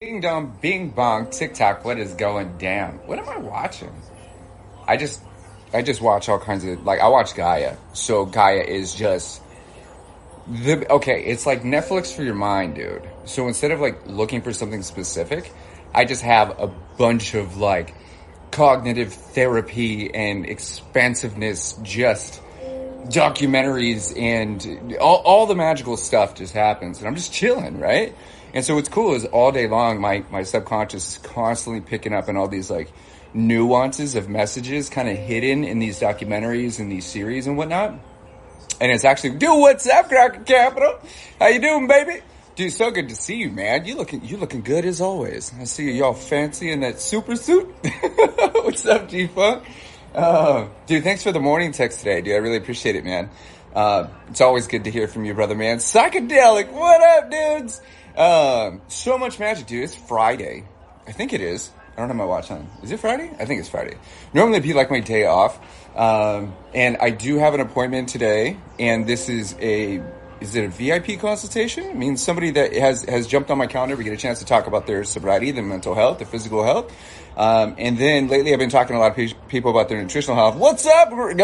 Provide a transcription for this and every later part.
Ding dong, bing bong, TikTok. What is going down? What am I watching? I just, I just watch all kinds of I watch Gaia. So Gaia is just the okay. It's like Netflix for your mind, dude. So instead of looking for something specific, I just have a bunch of cognitive therapy and expansiveness, just documentaries and all the magical stuff just happens, and I'm just chilling, right? And so what's cool is all day long my subconscious is constantly picking up on all these nuances of messages kind of hidden in these documentaries and these series and whatnot. And it's actually, dude, what's up, Cracker Capital? How you doing, baby? Dude, so good to see you, man. You looking good as always. I see you all fancy in that super suit. What's up, G-Funk? Dude, thanks for the morning text today, dude. I really appreciate it, man. It's always good to hear from you, brother, man. Psychedelic, what up, dudes? So much magic, dude. It's Friday. I think it is. I don't have my watch on. Is it Friday? I think it's Friday. Normally it'd be my day off. And I do have an appointment today, and this is it a VIP consultation? I mean, somebody that has jumped on my calendar. We get a chance to talk about their sobriety, their mental health, their physical health. And then lately I've been talking to a lot of people about their nutritional health. What's up? Drenora,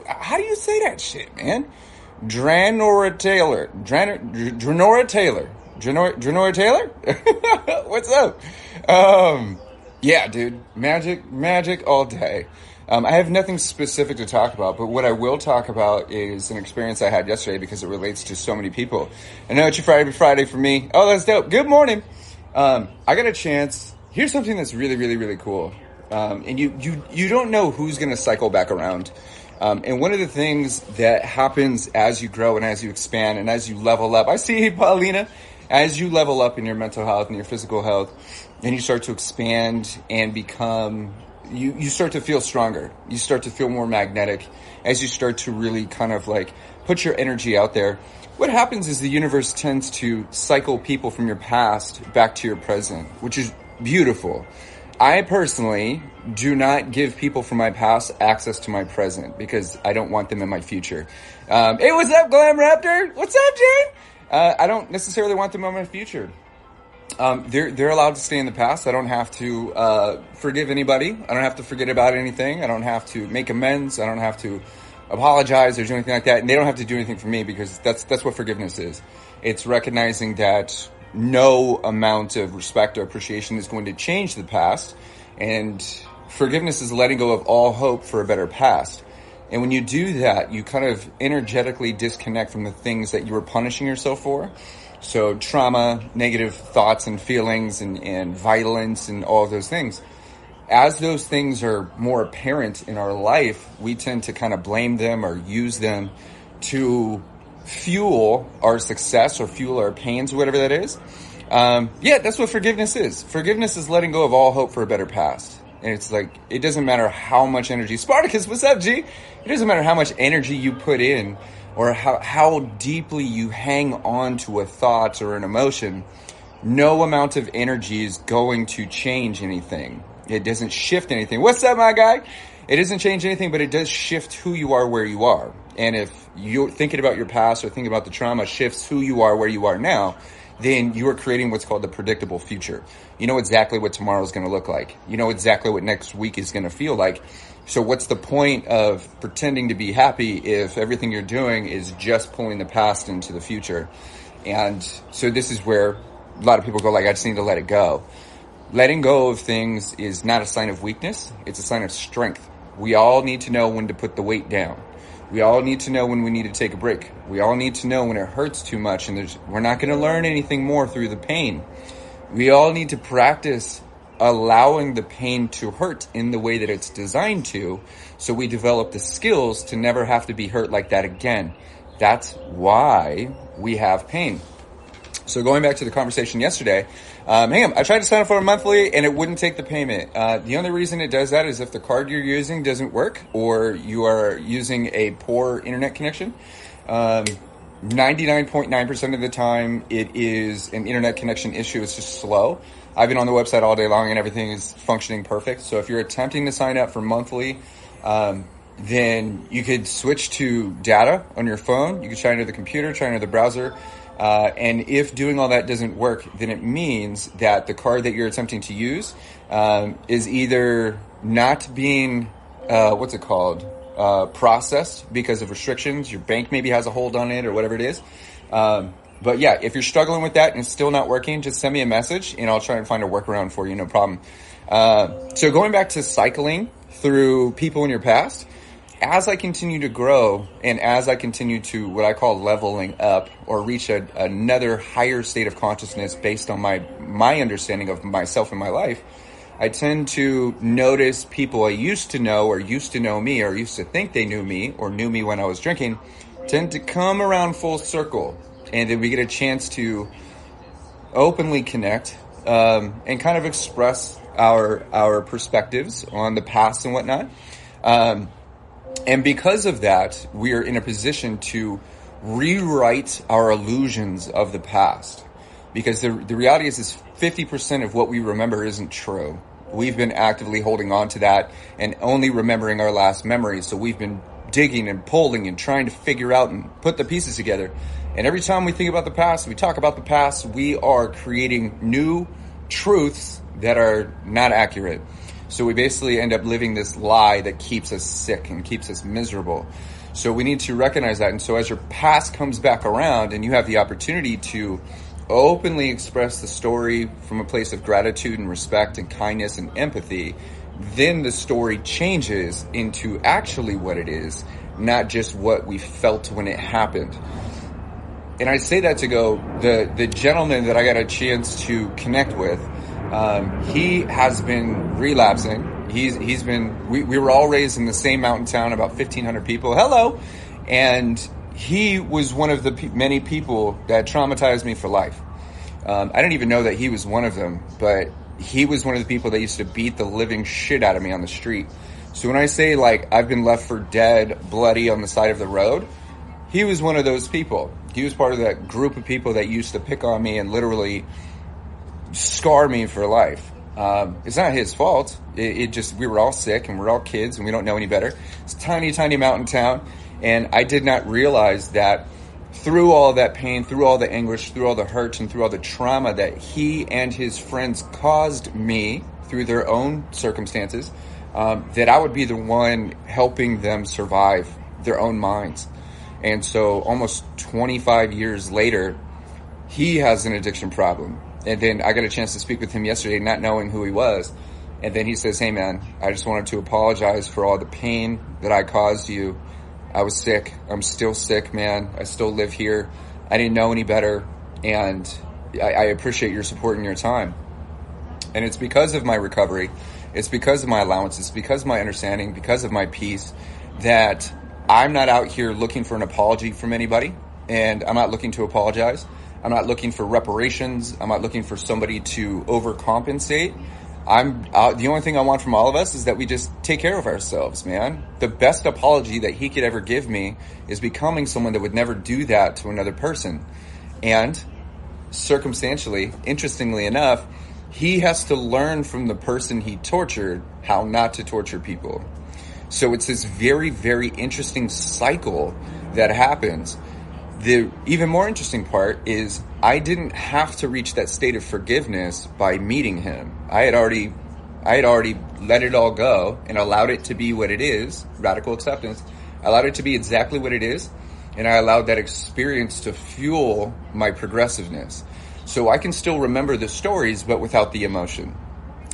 how do you say that shit, man? Drenora Taylor. Drenora Taylor? What's up? Yeah, dude. Magic all day. I have nothing specific to talk about, but what I will talk about is an experience I had yesterday because it relates to so many people. I know it's your Friday for me. Oh, that's dope. Good morning. I got a chance. Here's something that's really, really, really cool. And you don't know who's going to cycle back around. And one of the things that happens as you grow and as you expand and as you level up, I see Paulina, as you level up in your mental health and your physical health, and you start to expand and become, you start to feel stronger. You start to feel more magnetic as you start to really kind of put your energy out there. What happens is the universe tends to cycle people from your past back to your present, which is beautiful. I personally do not give people from my past access to my present because I don't want them in my future. Hey, what's up, Glam Raptor? What's up, Jane? I don't necessarily want them in my future. They're allowed to stay in the past. I don't have to forgive anybody. I don't have to forget about anything. I don't have to make amends. I don't have to apologize or do anything like that. And they don't have to do anything for me because that's what forgiveness is. It's recognizing that no amount of respect or appreciation is going to change the past. And forgiveness is letting go of all hope for a better past. And when you do that, you kind of energetically disconnect from the things that you were punishing yourself for. So trauma, negative thoughts and feelings and violence and all of those things. As those things are more apparent in our life, we tend to kind of blame them or use them to fuel our success or fuel our pains, whatever that is. Yeah, that's what forgiveness is. Forgiveness is letting go of all hope for a better past. And it's it doesn't matter how much energy, Spartacus, what's up, G? It doesn't matter how much energy you put in or how deeply you hang on to a thought or an emotion. No amount of energy is going to change anything. It doesn't shift anything. What's up, my guy? It doesn't change anything, but it does shift who you are where you are. And if you're thinking about your past or thinking about the trauma shifts who you are where you are now, then you are creating what's called the predictable future. You know exactly what tomorrow is going to look like. You know exactly what next week is going to feel like. So what's the point of pretending to be happy if everything you're doing is just pulling the past into the future? And so this is where a lot of people go I just need to let it go. Letting go of things is not a sign of weakness. It's a sign of strength. We all need to know when to put the weight down. We all need to know when we need to take a break. We all need to know when it hurts too much and we're not going to learn anything more through the pain. We all need to practice allowing the pain to hurt in the way that it's designed to, so we develop the skills to never have to be hurt like that again. That's why we have pain. So going back to the conversation yesterday, I tried to sign up for a monthly and it wouldn't take the payment. The only reason it does that is if the card you're using doesn't work or you are using a poor internet connection. 99.9% of the time it is an internet connection issue. It's just slow. I've been on the website all day long and everything is functioning perfect. So if you're attempting to sign up for monthly, then you could switch to data on your phone. You could try into the computer, try into the browser. And if doing all that doesn't work, then it means that the card that you're attempting to use is either not being, what's it called, processed because of restrictions. Your bank maybe has a hold on it or whatever it is. But yeah, if you're struggling with that and it's still not working, just send me a message and I'll try and find a workaround for you, no problem. So going back to cycling through people in your past, as I continue to grow and as I continue to what I call leveling up or reach another higher state of consciousness based on my understanding of myself and my life, I tend to notice people I used to know or used to know me or used to think they knew me or knew me when I was drinking tend to come around full circle. And then we get a chance to openly connect and kind of express our perspectives on the past and whatnot. And because of that, we are in a position to rewrite our illusions of the past. Because the reality is 50% of what we remember isn't true. We've been actively holding on to that and only remembering our last memories. So we've been digging and pulling and trying to figure out and put the pieces together. And every time we think about the past, we talk about the past, we are creating new truths that are not accurate. So we basically end up living this lie that keeps us sick and keeps us miserable. So we need to recognize that. And so as your past comes back around and you have the opportunity to openly express the story from a place of gratitude and respect and kindness and empathy, then the story changes into actually what it is, not just what we felt when it happened. And I say that to go, the gentleman that I got a chance to connect with, he has been relapsing. We were all raised in the same mountain town, about 1,500 people. Hello. And he was one of the many people that traumatized me for life. I didn't even know that he was one of them, but he was one of the people that used to beat the living shit out of me on the street. So when I say like I've been left for dead, bloody on the side of the road, he was one of those people. He was part of that group of people that used to pick on me and literally scar me for life. It's not his fault. It just, we were all sick and we're all kids and we don't know any better. It's a tiny, tiny mountain town. And I did not realize that through all that pain, through all the anguish, through all the hurt, and through all the trauma that he and his friends caused me through their own circumstances, that I would be the one helping them survive their own minds. And so almost 25 years later, he has an addiction problem. And then I got a chance to speak with him yesterday, not knowing who he was. And then he says, "Hey man, I just wanted to apologize for all the pain that I caused you. I was sick. I'm still sick, man. I still live here. I didn't know any better. And I appreciate your support and your time." And it's because of my recovery. It's because of my allowance. It's because of my understanding, because of my peace, that I'm not out here looking for an apology from anybody. And I'm not looking to apologize. I'm not looking for reparations. I'm not looking for somebody to overcompensate. The only thing I want from all of us is that we just take care of ourselves, man. The best apology that he could ever give me is becoming someone that would never do that to another person. And circumstantially, interestingly enough, he has to learn from the person he tortured how not to torture people. So it's this very, very interesting cycle that happens. The even more interesting part is I didn't have to reach that state of forgiveness by meeting him. I had already let it all go and allowed it to be what it is, radical acceptance. I allowed it to be exactly what it is, and I allowed that experience to fuel my progressiveness. So I can still remember the stories, but without the emotion.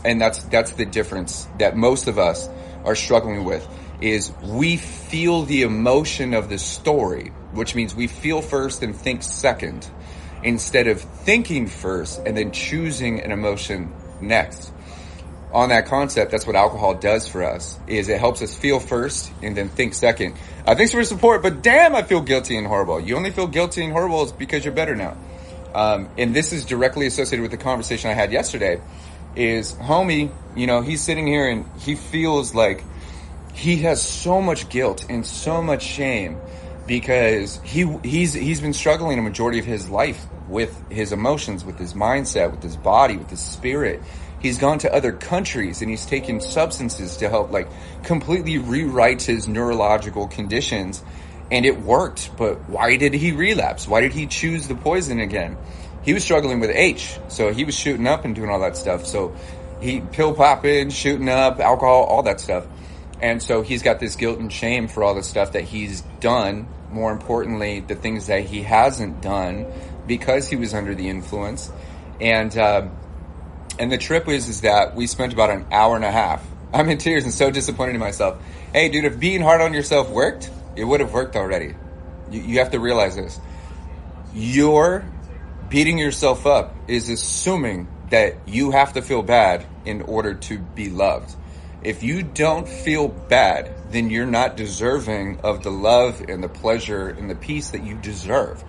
And that's the difference that most of us are struggling with, is we feel the emotion of the story, which means we feel first and think second, instead of thinking first and then choosing an emotion next. On that concept, that's what alcohol does for us, is it helps us feel first and then think second. Thanks for your support, but damn, I feel guilty and horrible. You only feel guilty and horrible is because you're better now. And this is directly associated with the conversation I had yesterday, is homie, he's sitting here and he feels like he has so much guilt and so much shame because he's been struggling a majority of his life with his emotions, with his mindset, with his body, with his spirit. He's gone to other countries and he's taken substances to help completely rewrite his neurological conditions. And it worked, but why did he relapse? Why did he choose the poison again? He was struggling with H, so he was shooting up and doing all that stuff. So he pill popping, shooting up, alcohol, all that stuff. And so he's got this guilt and shame for all the stuff that he's done. More importantly, the things that he hasn't done because he was under the influence. And the trip is that we spent about an hour and a half. I'm in tears and so disappointed in myself. Hey, dude, if being hard on yourself worked, it would have worked already. You have to realize this. Your beating yourself up is assuming that you have to feel bad in order to be loved. If you don't feel bad, then you're not deserving of the love and the pleasure and the peace that you deserve.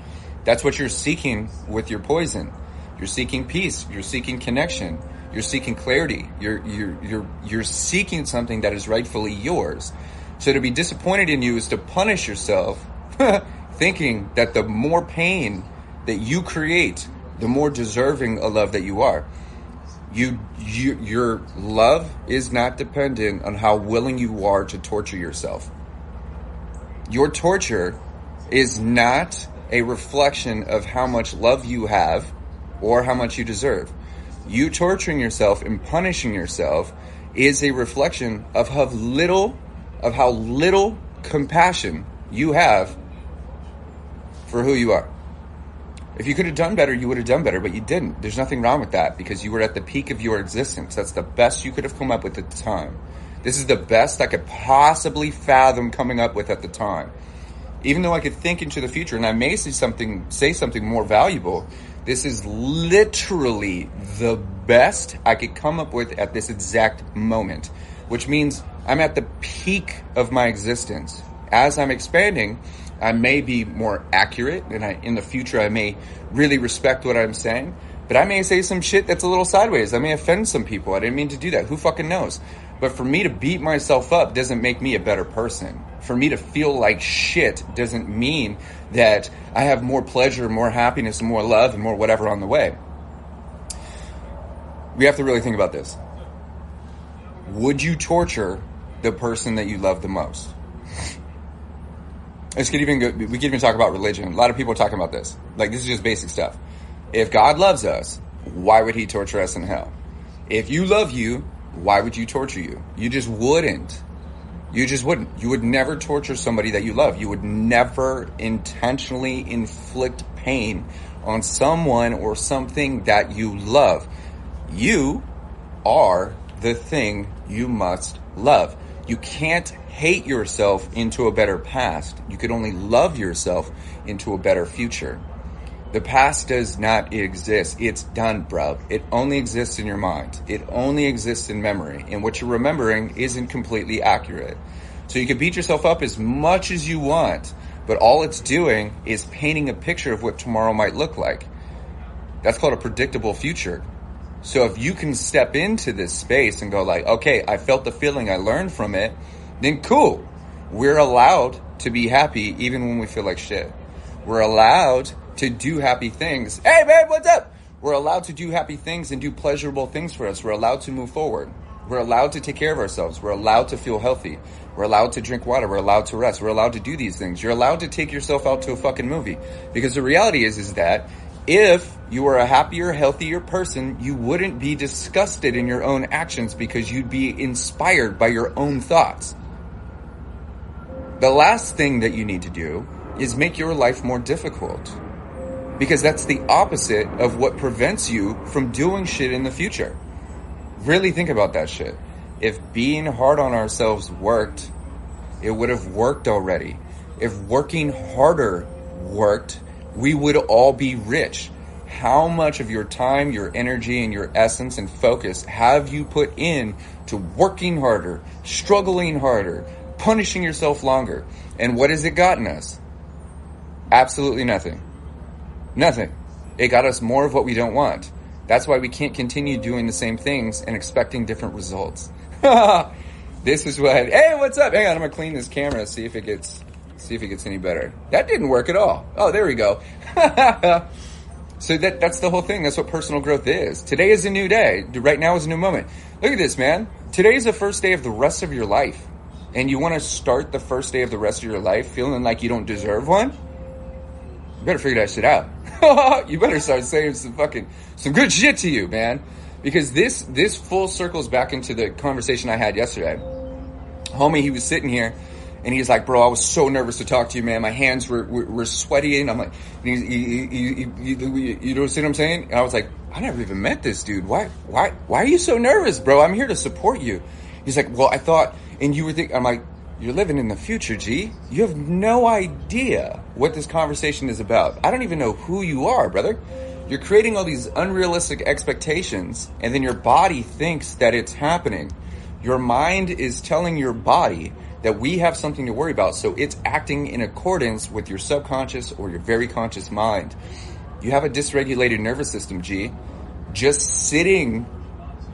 That's what you're seeking with your poison. You're seeking peace. You're seeking connection. You're seeking clarity. You're seeking something that is rightfully yours. So to be disappointed in you is to punish yourself, thinking that the more pain that you create, the more deserving of love that you are. Your love is not dependent on how willing you are to torture yourself. Your torture is not a reflection of how much love you have or how much you deserve. You torturing yourself and punishing yourself is a reflection of how little compassion you have for who you are. If you could have done better, you would have done better, but you didn't. There's nothing wrong with that because you were at the peak of your existence. That's the best you could have come up with at the time. This is the best I could possibly fathom coming up with at the time. Even though I could think into the future and I may say something more valuable, this is literally the best I could come up with at this exact moment, which means I'm at the peak of my existence. As I'm expanding, I may be more accurate, and in the future I may really respect what I'm saying, but I may say some shit that's a little sideways. I may offend some people. I didn't mean to do that. Who fucking knows? But for me to beat myself up doesn't make me a better person. For me to feel like shit doesn't mean that I have more pleasure, more happiness, and more love, and more whatever on the way. We have to really think about this. Would you torture the person that you love the most? We could even talk about religion. A lot of people are talking about this. Like, this is just basic stuff. If God loves us, why would he torture us in hell? If you love you, why would you torture you? You just wouldn't. You just wouldn't. You would never torture somebody that you love. You would never intentionally inflict pain on someone or something that you love. You are the thing you must love. You can't hate yourself into a better past. You could only love yourself into a better future. The past does not exist. It's done, bro. It only exists in your mind. It only exists in memory. And what you're remembering isn't completely accurate. So you can beat yourself up as much as you want, but all it's doing is painting a picture of what tomorrow might look like. That's called a predictable future. So if you can step into this space and go like, okay, I felt the feeling, I learned from it, then cool. We're allowed to be happy even when we feel like shit. We're allowed to do happy things. Hey, babe, what's up? We're allowed to do happy things and do pleasurable things for us. We're allowed to move forward. We're allowed to take care of ourselves. We're allowed to feel healthy. We're allowed to drink water. We're allowed to rest. We're allowed to do these things. You're allowed to take yourself out to a fucking movie. Because the reality is that if you were a happier, healthier person, you wouldn't be disgusted in your own actions because you'd be inspired by your own thoughts. The last thing that you need to do is make your life more difficult. Because that's the opposite of what prevents you from doing shit in the future. Really think about that shit. If being hard on ourselves worked, it would have worked already. If working harder worked, we would all be rich. How much of your time, your energy, and your essence and focus have you put in to working harder, struggling harder, punishing yourself longer? And what has it gotten us? Absolutely nothing. Nothing. It got us more of what we don't want. That's why we can't continue doing the same things and expecting different results. This is what, hey, what's up? Hang on, I'm gonna clean this camera, see if it gets any better. That didn't work at all. Oh, there we go. So that's the whole thing. That's what personal growth is. Today is a new day. Right now is a new moment. Look at this, man. Today is the first day of the rest of your life. and you want to start the first day of the rest of your life feeling like you don't deserve one, you better figure that shit out. You better start saying some good shit to you, man. Because this full circles back into the conversation I had yesterday. Homie, he was sitting here, and he's like, bro, I was so nervous to talk to you, man. My hands were sweaty, and I'm like, you know what I'm saying? And I was like, I never even met this dude. Why are you so nervous, bro? I'm here to support you. He's like, well, I thought, and you were thinking, I'm like, you're living in the future, G. You have no idea what this conversation is about. I don't even know who you are, brother. You're creating all these unrealistic expectations, and then your body thinks that it's happening. Your mind is telling your body that we have something to worry about, so it's acting in accordance with your subconscious or your very conscious mind. You have a dysregulated nervous system, G. Just sitting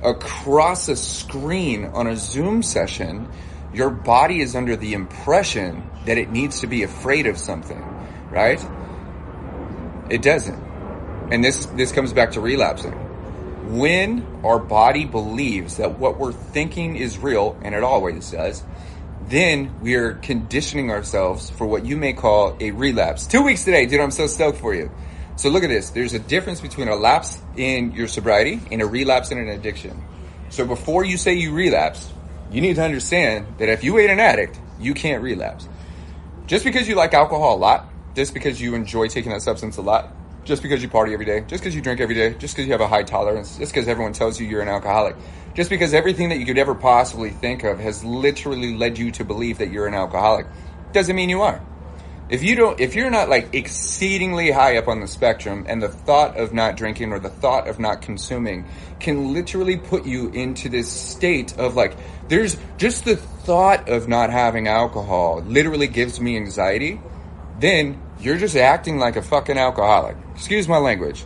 across a screen on a Zoom session, your body is under the impression that it needs to be afraid of something, right? It doesn't. And this comes back to relapsing. When our body believes that what we're thinking is real, and it always does, then we are conditioning ourselves for what you may call a relapse. 2 weeks today, dude, I'm so stoked for you. So look at this. There's a difference between a lapse in your sobriety and a relapse in an addiction. So before you say you relapse, you need to understand that if you ain't an addict, you can't relapse. Just because you like alcohol a lot, just because you enjoy taking that substance a lot, just because you party every day, just because you drink every day, just because you have a high tolerance, just because everyone tells you you're an alcoholic, just because everything that you could ever possibly think of has literally led you to believe that you're an alcoholic, doesn't mean you are. If you're not like exceedingly high up on the spectrum, and the thought of not drinking or the thought of not consuming can literally put you into this state of like, there's just the thought of not having alcohol literally gives me anxiety, then you're just acting like a fucking alcoholic. Excuse my language.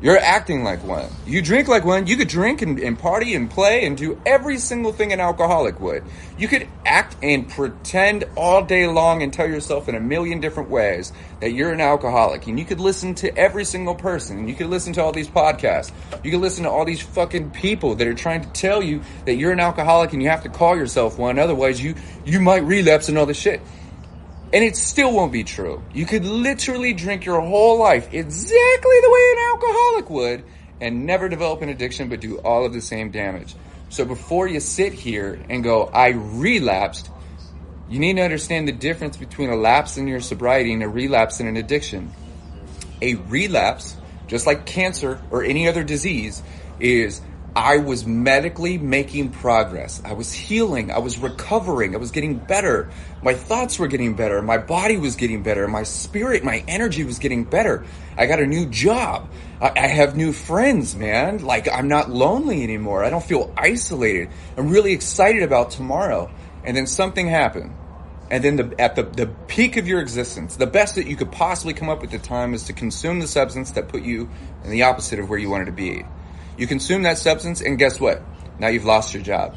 You're acting like one. You drink like one. You could drink and party and play and do every single thing an alcoholic would. You could act and pretend all day long and tell yourself in a million different ways that you're an alcoholic. And you could listen to every single person. And you could listen to all these podcasts. You could listen to all these fucking people that are trying to tell you that you're an alcoholic and you have to call yourself one. Otherwise, you might relapse and all this shit. And it still won't be true. You could literally drink your whole life exactly the way an alcoholic would and never develop an addiction but do all of the same damage. So before you sit here and go, I relapsed, you need to understand the difference between a lapse in your sobriety and a relapse in an addiction. A relapse, just like cancer or any other disease, is I was medically making progress. I was healing. I was recovering. I was getting better. My thoughts were getting better. My body was getting better. My spirit, my energy was getting better. I got a new job. I have new friends, man. Like, I'm not lonely anymore. I don't feel isolated. I'm really excited about tomorrow. And then something happened. And then at the peak of your existence, the best that you could possibly come up with at the time is to consume the substance that put you in the opposite of where you wanted to be. You consume that substance, and guess what? Now you've lost your job.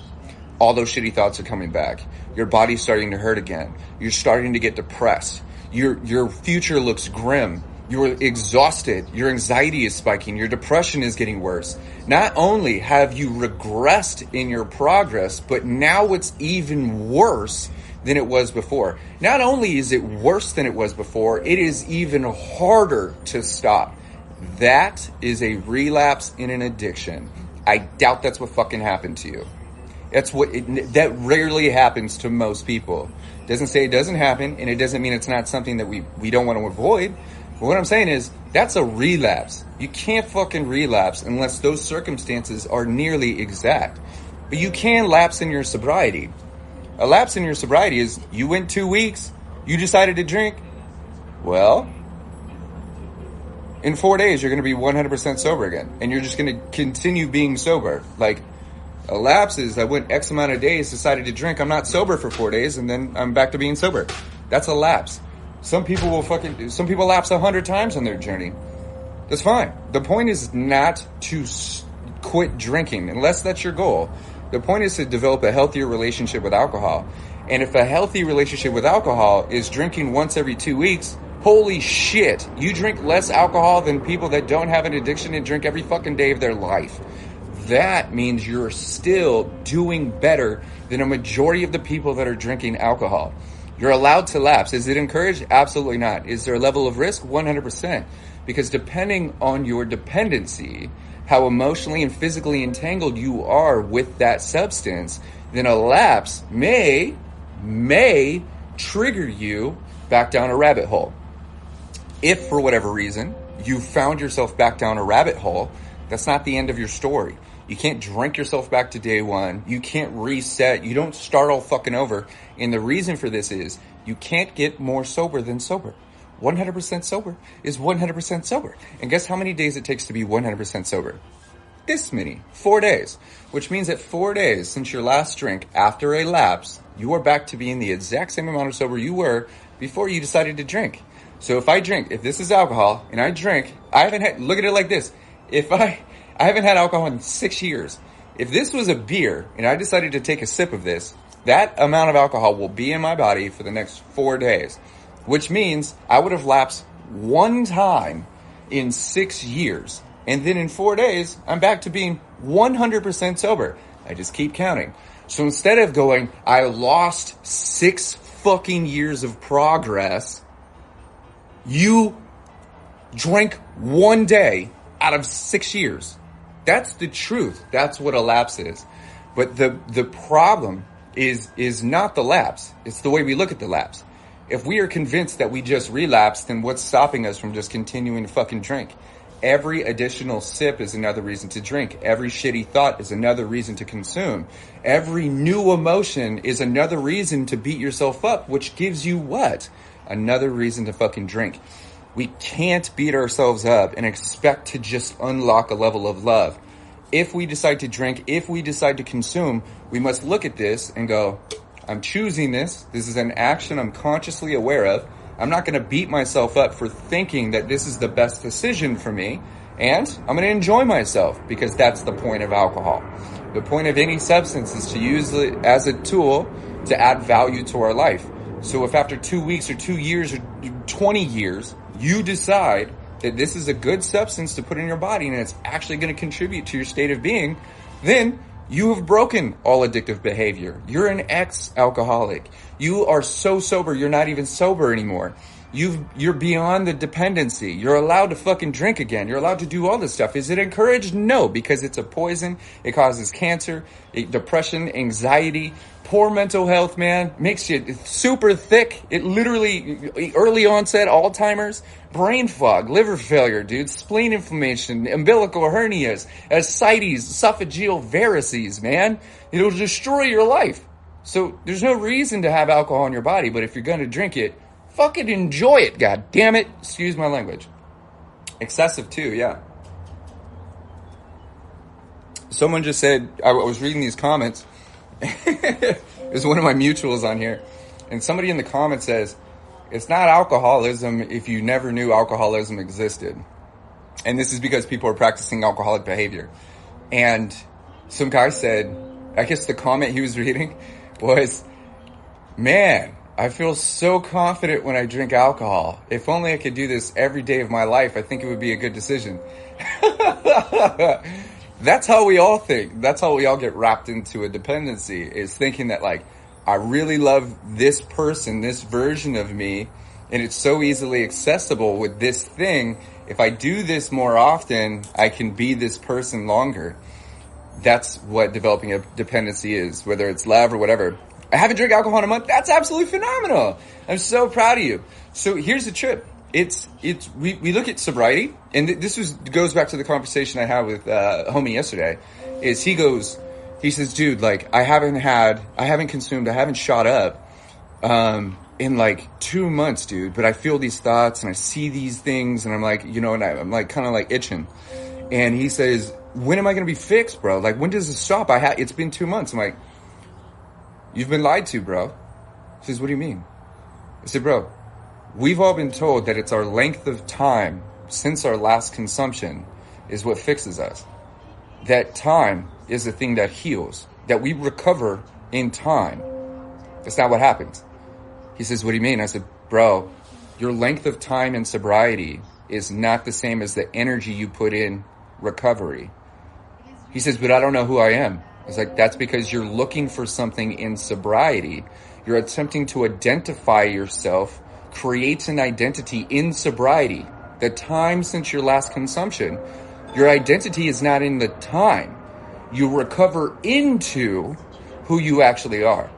All those shitty thoughts are coming back. Your body's starting to hurt again. You're starting to get depressed. Your future looks grim. You're exhausted. Your anxiety is spiking. Your depression is getting worse. Not only have you regressed in your progress, but now it's even worse than it was before. Not only is it worse than it was before, it is even harder to stop. That is a relapse in an addiction. I doubt that's what fucking happened to you. That rarely happens to most people. Doesn't say it doesn't happen, and it doesn't mean it's not something that we don't want to avoid. But what I'm saying is, that's a relapse. You can't fucking relapse unless those circumstances are nearly exact. But you can lapse in your sobriety. A lapse in your sobriety is, you went 2 weeks, you decided to drink. Well, in 4 days, you're going to be 100% sober again. And you're just going to continue being sober. Like, a lapse is, I went X amount of days, decided to drink. I'm not sober for 4 days, and then I'm back to being sober. That's a lapse. Some people lapse 100 times on their journey. That's fine. The point is not to quit drinking, unless that's your goal. The point is to develop a healthier relationship with alcohol. And if a healthy relationship with alcohol is drinking once every 2 weeks, holy shit, you drink less alcohol than people that don't have an addiction and drink every fucking day of their life. that means you're still doing better than a majority of the people that are drinking alcohol. You're allowed to lapse. Is it encouraged? Absolutely not. Is there a level of risk? 100%. Because depending on your dependency, how emotionally and physically entangled you are with that substance, then a lapse may trigger you back down a rabbit hole. If for whatever reason you found yourself back down a rabbit hole, that's not the end of your story. You can't drink yourself back to day one. You can't reset. You don't start all fucking over. And the reason for this is you can't get more sober than sober. 100% sober is 100% sober. And guess how many days it takes to be 100% sober? This many. 4 days. Which means that 4 days since your last drink, after a lapse, you are back to being the exact same amount of sober you were before you decided to drink. So if this is alcohol, and I drink, look at it like this. I haven't had alcohol in 6 years. If this was a beer, and I decided to take a sip of this, that amount of alcohol will be in my body for the next 4 days. Which means I would have lapsed one time in 6 years. And then in 4 days, I'm back to being 100% sober. I just keep counting. So instead of going, I lost 6 fucking years of progress, you drank 1 day out of 6 years. That's the truth. That's what a lapse is. But the problem is not the lapse. It's the way we look at the lapse. If we are convinced that we just relapsed, then what's stopping us from just continuing to fucking drink? Every additional sip is another reason to drink. Every shitty thought is another reason to consume. Every new emotion is another reason to beat yourself up, which gives you what? Another reason to fucking drink. We can't beat ourselves up and expect to just unlock a level of love. If we decide to drink, if we decide to consume, we must look at this and go, I'm choosing this. This is an action I'm consciously aware of. I'm not going to beat myself up for thinking that this is the best decision for me. And I'm going to enjoy myself, because that's the point of alcohol. The point of any substance is to use it as a tool to add value to our life. So if after 2 weeks or 2 years or 20 years, you decide that this is a good substance to put in your body and it's actually going to contribute to your state of being, then you have broken all addictive behavior. You're an ex-alcoholic. You are so sober, you're not even sober anymore. You're beyond the dependency. You're allowed to fucking drink again. You're allowed to do all this stuff. Is it encouraged? No, because it's a poison. It causes cancer, depression, anxiety, poor mental health, man. Makes you super thick. It literally, early onset Alzheimer's, brain fog, liver failure, dude, spleen inflammation, umbilical hernias, ascites, esophageal varices, man. It'll destroy your life. So there's no reason to have alcohol in your body, but if you're going to drink it, fucking enjoy it, god damn it. Excuse my language. Excessive too, yeah. Someone just said, I was reading these comments. There's one of my mutuals on here. And somebody in the comments says, it's not alcoholism if you never knew alcoholism existed. And this is because people are practicing alcoholic behavior. And some guy said, I guess the comment he was reading was, man, I feel so confident when I drink alcohol. If only I could do this every day of my life, I think it would be a good decision. That's how we all think. That's how we all get wrapped into a dependency, is thinking that, like, I really love this person, this version of me, and it's so easily accessible with this thing. If I do this more often, I can be this person longer. That's what developing a dependency is, whether it's love or whatever. I haven't drank alcohol in a month. That's absolutely phenomenal. I'm so proud of you. So here's the trip. We look at sobriety, and goes back to the conversation I had with homie yesterday. He says, dude, like, I haven't consumed, I haven't shot up in like 2 months, dude. But I feel these thoughts and I see these things, and I'm like, and I'm like kind of like itching. And he says, when am I going to be fixed, bro? Like, when does it stop? It's been 2 months. I'm like, you've been lied to, bro. He says, what do you mean? I said, bro, we've all been told that it's our length of time since our last consumption is what fixes us. That time is the thing that heals, that we recover in time. That's not what happens. He says, what do you mean? I said, bro, your length of time in sobriety is not the same as the energy you put in recovery. He says, but I don't know who I am. I was like, that's because you're looking for something in sobriety. You're attempting to identify yourself, create an identity in sobriety. The time since your last consumption, your identity is not in the time. You recover into who you actually are.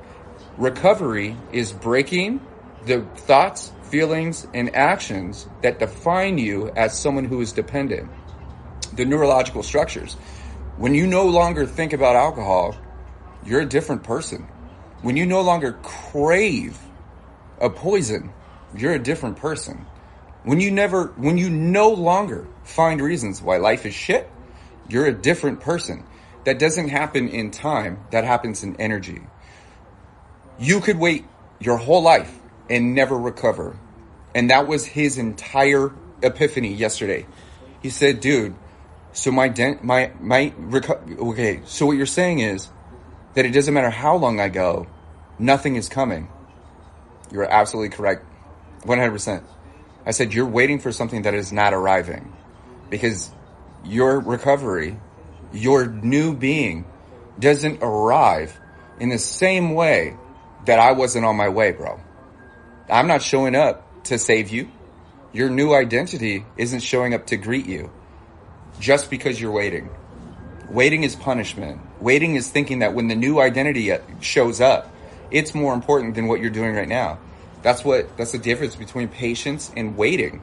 Recovery is breaking the thoughts, feelings, and actions that define you as someone who is dependent. The neurological structures. When you no longer think about alcohol, you're a different person. When you no longer crave a poison, you're a different person. When you no longer find reasons why life is shit, you're a different person. That doesn't happen in time, that happens in energy. You could wait your whole life and never recover. And that was his entire epiphany yesterday. He said, dude, so okay, so what you're saying is that it doesn't matter how long I go, nothing is coming. You're absolutely correct. 100%. I said, you're waiting for something that is not arriving, because your recovery, your new being, doesn't arrive in the same way that I wasn't on my way, bro. I'm not showing up to save you. Your new identity isn't showing up to greet you just because you're waiting. Waiting is punishment. Waiting is thinking that when the new identity shows up, it's more important than what you're doing right now. That's the difference between patience and waiting.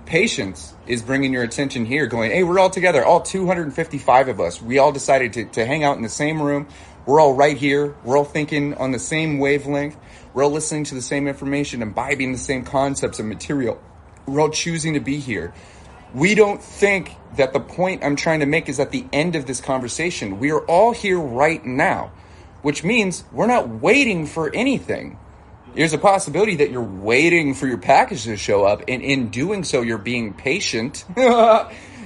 Patience is bringing your attention here, going, hey, we're all together, all 255 of us. We all decided to hang out in the same room. We're all right here. We're all thinking on the same wavelength. We're all listening to the same information, imbibing the same concepts and material. We're all choosing to be here. We don't think that the point I'm trying to make is at the end of this conversation. We are all here right now, which means we're not waiting for anything. There's a possibility that you're waiting for your package to show up, and in doing so, you're being patient.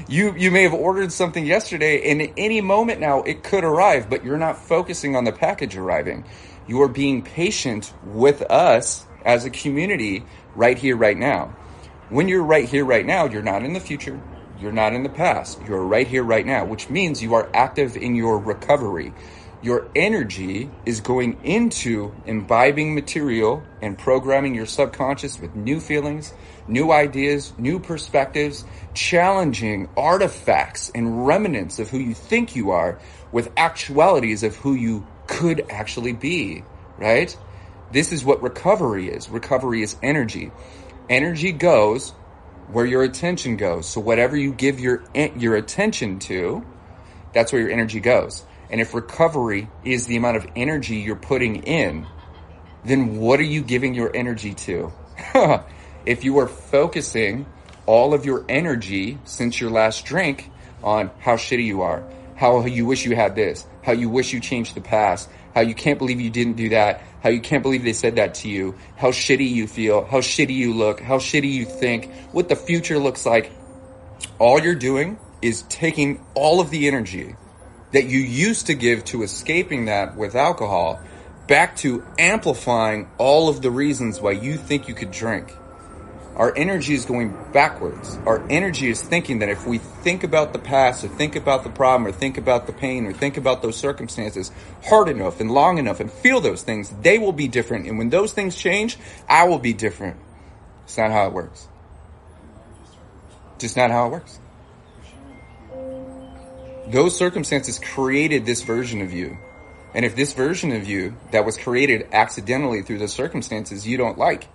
You may have ordered something yesterday, and at any moment now, it could arrive, but you're not focusing on the package arriving. You are being patient with us as a community right here, right now. When you're right here, right now, you're not in the future. You're not in the past. You're right here, right now, which means you are active in your recovery. Your energy is going into imbibing material and programming your subconscious with new feelings, new ideas, new perspectives, challenging artifacts and remnants of who you think you are with actualities of who you could actually be, right? This is what recovery is. Recovery is energy. Energy goes where your attention goes. So whatever you give your attention to, that's where your energy goes. And if recovery is the amount of energy you're putting in, then what are you giving your energy to? If you are focusing all of your energy since your last drink on how shitty you are, how you wish you had this, how you wish you changed the past, how you can't believe you didn't do that, how you can't believe they said that to you, how shitty you feel, how shitty you look, how shitty you think, what the future looks like, all you're doing is taking all of the energy that you used to give to escaping that with alcohol back to amplifying all of the reasons why you think you could drink. Our energy is going backwards. Our energy is thinking that if we think about the past or think about the problem or think about the pain or think about those circumstances hard enough and long enough and feel those things, they will be different. And when those things change, I will be different. It's not how it works. Just not how it works. Those circumstances created this version of you. And if this version of you that was created accidentally through the circumstances you don't like,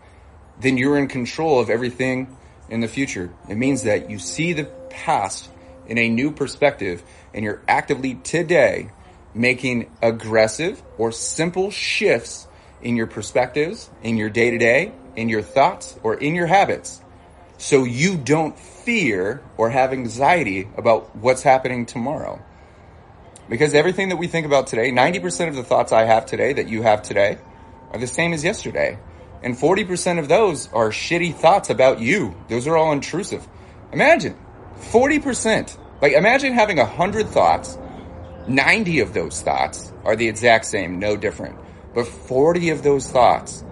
then you're in control of everything in the future. It means that you see the past in a new perspective, and you're actively today making aggressive or simple shifts in your perspectives, in your day-to-day, in your thoughts, or in your habits. So you don't fear or have anxiety about what's happening tomorrow. Because everything that we think about today, 90% of the thoughts I have today that you have today are the same as yesterday. And 40% of those are shitty thoughts about you. Those are all intrusive. Imagine 40%. Like imagine having 100 thoughts. 90 of those thoughts are the exact same, no different. But 40 of those thoughts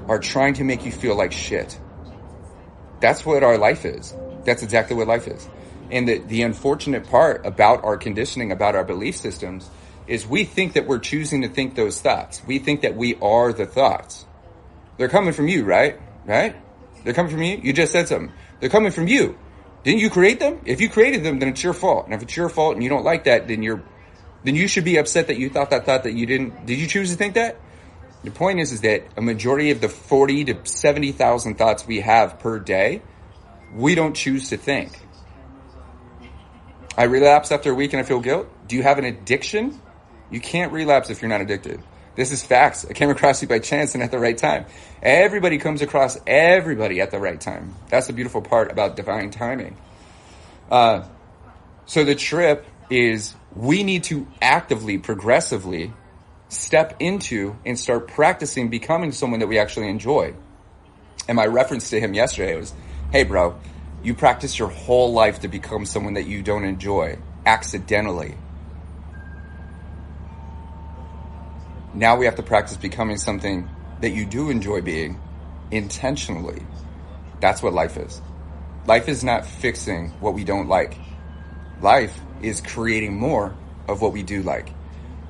are trying to make you feel like shit. That's what our life is. That's exactly what life is. And the unfortunate part about our conditioning, about our belief systems, is we think that we're choosing to think those thoughts. We think that we are the thoughts. They're coming from you, right? Right? They're coming from you. You just said something. They're coming from you. Didn't you create them? If you created them, then it's your fault. And if it's your fault and you don't like that, then you should be upset that you thought that thought that you didn't. Did you choose to think that? The point is that a majority of the 40 to 70,000 thoughts we have per day, we don't choose to think. I relapse after a week and I feel guilt. Do you have an addiction? You can't relapse if you're not addicted. This is facts. I came across you by chance and at the right time. Everybody comes across everybody at the right time. That's the beautiful part about divine timing. So the trip is we need to actively, progressively step into and start practicing becoming someone that we actually enjoy. And my reference to him yesterday was, hey, bro, you practice your whole life to become someone that you don't enjoy accidentally. Now we have to practice becoming something that you do enjoy being intentionally. That's what life is. Life is not fixing what we don't like. Life is creating more of what we do like.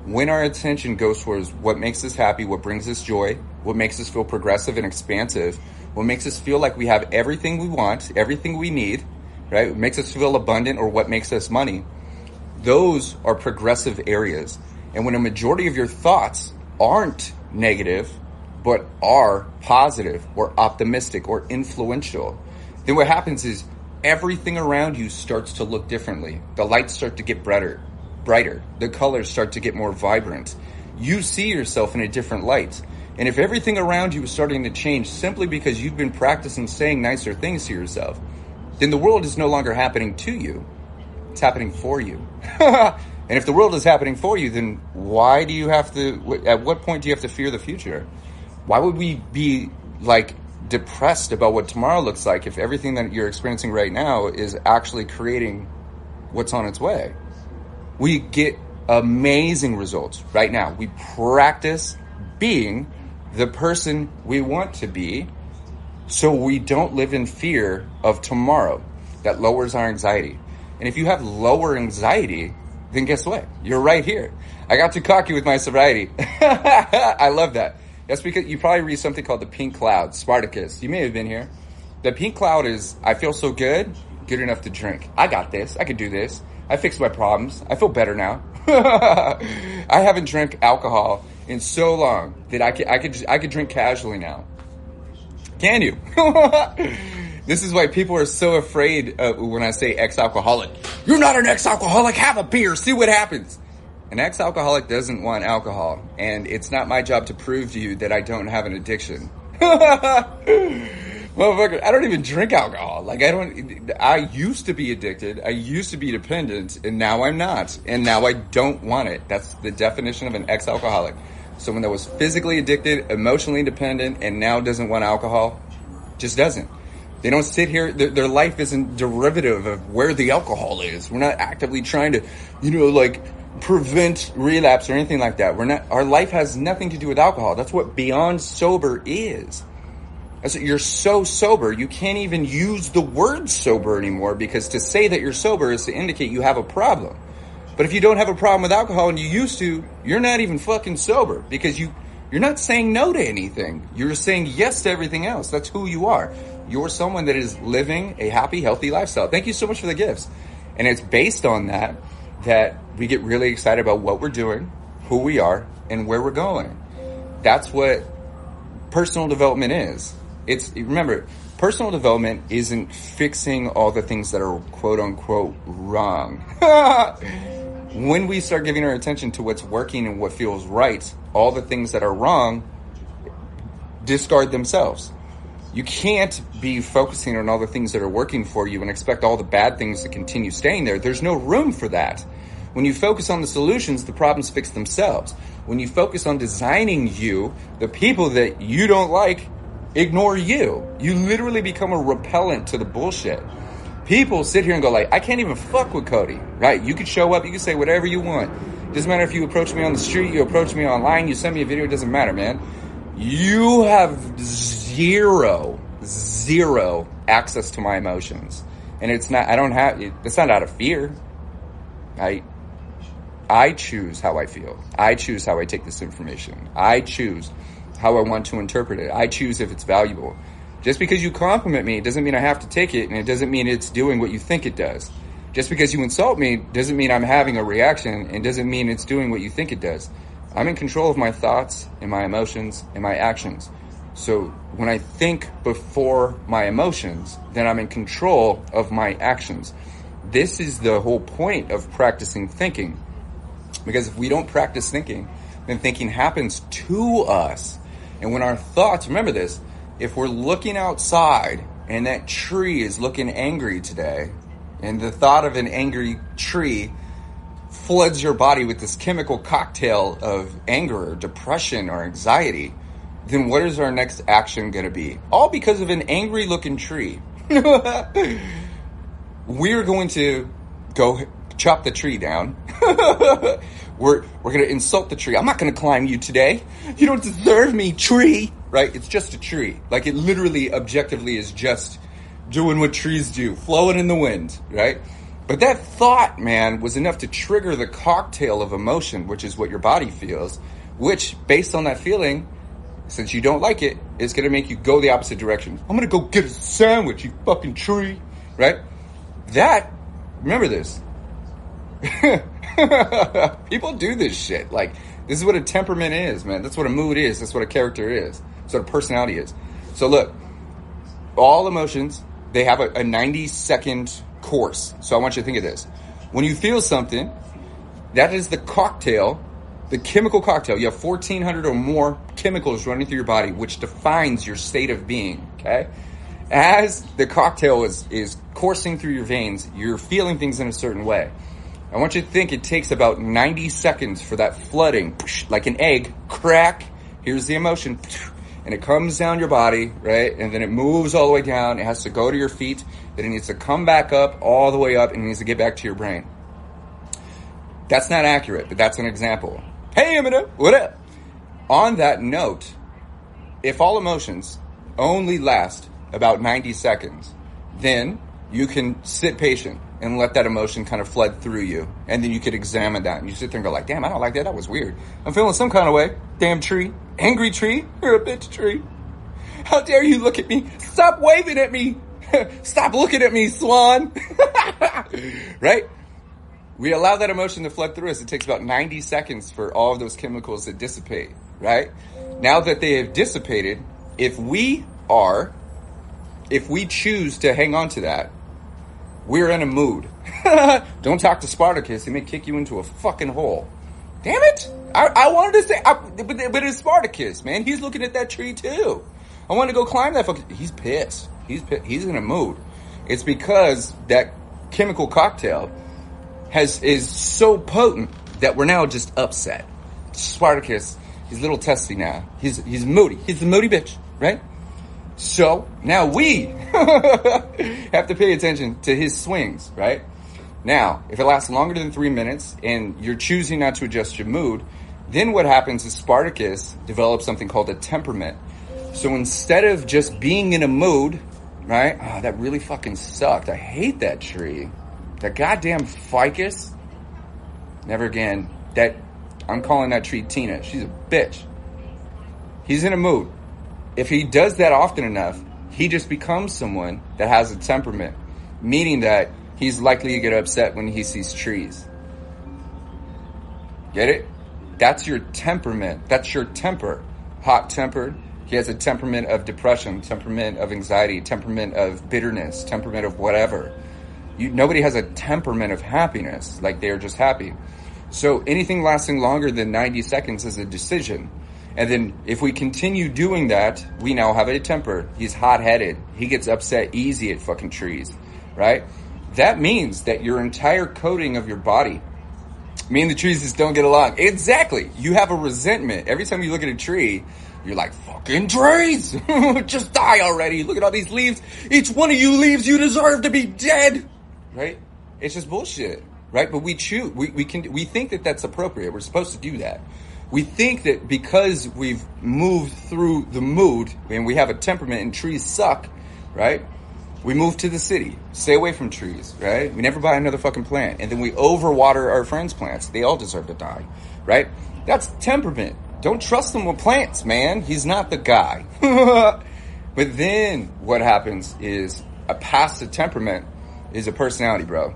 When our attention goes towards what makes us happy, what brings us joy, what makes us feel progressive and expansive, what makes us feel like we have everything we want, everything we need, right? What makes us feel abundant or what makes us money, those are progressive areas. And when a majority of your thoughts aren't negative, but are positive or optimistic or influential, then what happens is everything around you starts to look differently. The lights start to get brighter. The colors start to get more vibrant. You see yourself in a different light. And if everything around you is starting to change simply because you've been practicing saying nicer things to yourself, then the world is no longer happening to you. It's happening for you. And if the world is happening for you, then why do you have to, at what point do you have to fear the future? Why would we be depressed about what tomorrow looks like if everything that you're experiencing right now is actually creating what's on its way? We get amazing results right now. We practice being the person we want to be so we don't live in fear of tomorrow. That lowers our anxiety. And if you have lower anxiety, then guess what? You're right here. I got too cocky with my sobriety. I love that. That's because you probably read something called the Pink Cloud, Spartacus. You may have been here. The Pink Cloud is, I feel so good enough to drink. I got this. I can do this. I fixed my problems. I feel better now. I haven't drank alcohol in so long that I could drink casually now. Can you? This is why people are so afraid when I say ex-alcoholic. You're not an ex-alcoholic. Have a beer. See what happens. An ex-alcoholic doesn't want alcohol, and it's not my job to prove to you that I don't have an addiction. Motherfucker, I don't even drink alcohol. I used to be addicted. I used to be dependent, and now I'm not. And now I don't want it. That's the definition of an ex-alcoholic. Someone that was physically addicted, emotionally dependent, and now doesn't want alcohol. Just doesn't. They don't sit here. Their life isn't derivative of where the alcohol is. We're not actively trying to, prevent relapse or anything like that. Our life has nothing to do with alcohol. That's what beyond sober is. You're so sober, you can't even use the word sober anymore, because to say that you're sober is to indicate you have a problem. But if you don't have a problem with alcohol and you used to, you're not even fucking sober, because you're not saying no to anything. You're saying yes to everything else. That's who you are. You're someone that is living a happy, healthy lifestyle. Thank you so much for the gifts. And it's based on that we get really excited about what we're doing, who we are, and where we're going. That's what personal development is. Remember, personal development isn't fixing all the things that are quote unquote wrong. When we start giving our attention to what's working and what feels right, all the things that are wrong discard themselves. You can't be focusing on all the things that are working for you and expect all the bad things to continue staying there. There's no room for that. When you focus on the solutions, the problems fix themselves. When you focus on designing you, the people that you don't like ignore you. You literally become a repellent to the bullshit. People sit here and go I can't even fuck with Kohdi, right? You could show up, you can say whatever you want. Doesn't matter if you approach me on the street, you approach me online, you send me a video, it doesn't matter, man. You have zero access to my emotions. And it's not, it's not out of fear. I choose how I feel. I choose how I take this information. I choose how I want to interpret it. I choose if it's valuable. Just because you compliment me doesn't mean I have to take it, and it doesn't mean it's doing what you think it does. Just because you insult me doesn't mean I'm having a reaction, and doesn't mean it's doing what you think it does. I'm in control of my thoughts and my emotions and my actions. So when I think before my emotions, then I'm in control of my actions. This is the whole point of practicing thinking. Because if we don't practice thinking, then thinking happens to us. And when our thoughts, remember this, if we're looking outside and that tree is looking angry today, and the thought of an angry tree floods your body with this chemical cocktail of anger or depression or anxiety, then what is our next action going to be? All because of an angry looking tree. We're going to go chop the tree down. We're going to insult the tree. I'm not going to climb you today. You don't deserve me, tree. Right? It's just a tree. Like, it literally, objectively is just doing what trees do, flowing in the wind, right? But that thought, man, was enough to trigger the cocktail of emotion, which is what your body feels, which, based on that feeling, since you don't like it, is going to make you go the opposite direction. I'm going to go get a sandwich, you fucking tree, right? That, remember this. People do this shit. Like, this is what a temperament is, man. That's what a mood is. That's what a character is. That's what a personality is. So look, all emotions, they have a 90-second course. So I want you to think of this. When you feel something, that is the cocktail, the chemical cocktail. You have 1,400 or more chemicals running through your body, which defines your state of being, okay? As the cocktail is coursing through your veins, you're feeling things in a certain way. I want you to think it takes about 90 seconds for that flooding, like an egg, crack, here's the emotion, and it comes down your body, right? And then it moves all the way down. It has to go to your feet. Then it needs to come back up, all the way up, and it needs to get back to your brain. That's not accurate, but that's an example. Hey, Eminem, what up? On that note, if all emotions only last about 90 seconds, then you can sit patient and let that emotion kind of flood through you. And then you could examine that. And you sit there and go like, damn, I don't like that. That was weird. I'm feeling some kind of way. Damn tree. Angry tree. You're a bitch tree. How dare you look at me? Stop waving at me. Stop looking at me, swan. Right? We allow that emotion to flood through us. It takes about 90 seconds for all of those chemicals to dissipate. Right? Now that they have dissipated, if we choose to hang on to that, we're in a mood. Don't talk to Spartacus. He may kick you into a fucking hole. Damn it. I wanted to say, but it's Spartacus, man. He's looking at that tree too. I want to go climb that fucking, he's pissed. He's in a mood. It's because that chemical cocktail is so potent that we're now just upset. Spartacus, he's a little testy now. He's moody. He's the moody bitch, right? So now we have to pay attention to his swings, right? Now, if it lasts longer than 3 minutes and you're choosing not to adjust your mood, then what happens is Spartacus develops something called a temperament. So instead of just being in a mood, right? Oh, that really fucking sucked. I hate that tree. That goddamn ficus. Never again. I'm calling that tree Tina. She's a bitch. He's in a mood. If he does that often enough, he just becomes someone that has a temperament, meaning that he's likely to get upset when he sees trees. Get it? That's your temperament. That's your temper. Hot-tempered. He has a temperament of depression, temperament of anxiety, temperament of bitterness, temperament of whatever. Nobody has a temperament of happiness, like they're just happy. So anything lasting longer than 90 seconds is a decision. And then if we continue doing that, we now have a temper. He's hot-headed. He gets upset easy at fucking trees, right? That means that your entire coding of your body, me and the trees just don't get along. Exactly. You have a resentment. Every time you look at a tree, you're like, fucking trees, just die already. Look at all these leaves. Each one of you leaves, you deserve to be dead, right? It's just bullshit, right? But we choose. We think that that's appropriate. We're supposed to do that. We think that because we've moved through the mood and we have a temperament and trees suck, right? We move to the city, stay away from trees, right? We never buy another fucking plant. And then we overwater our friends' plants. They all deserve to die, right? That's temperament. Don't trust him with plants, man. He's not the guy. But then what happens is a passive temperament is a personality, bro.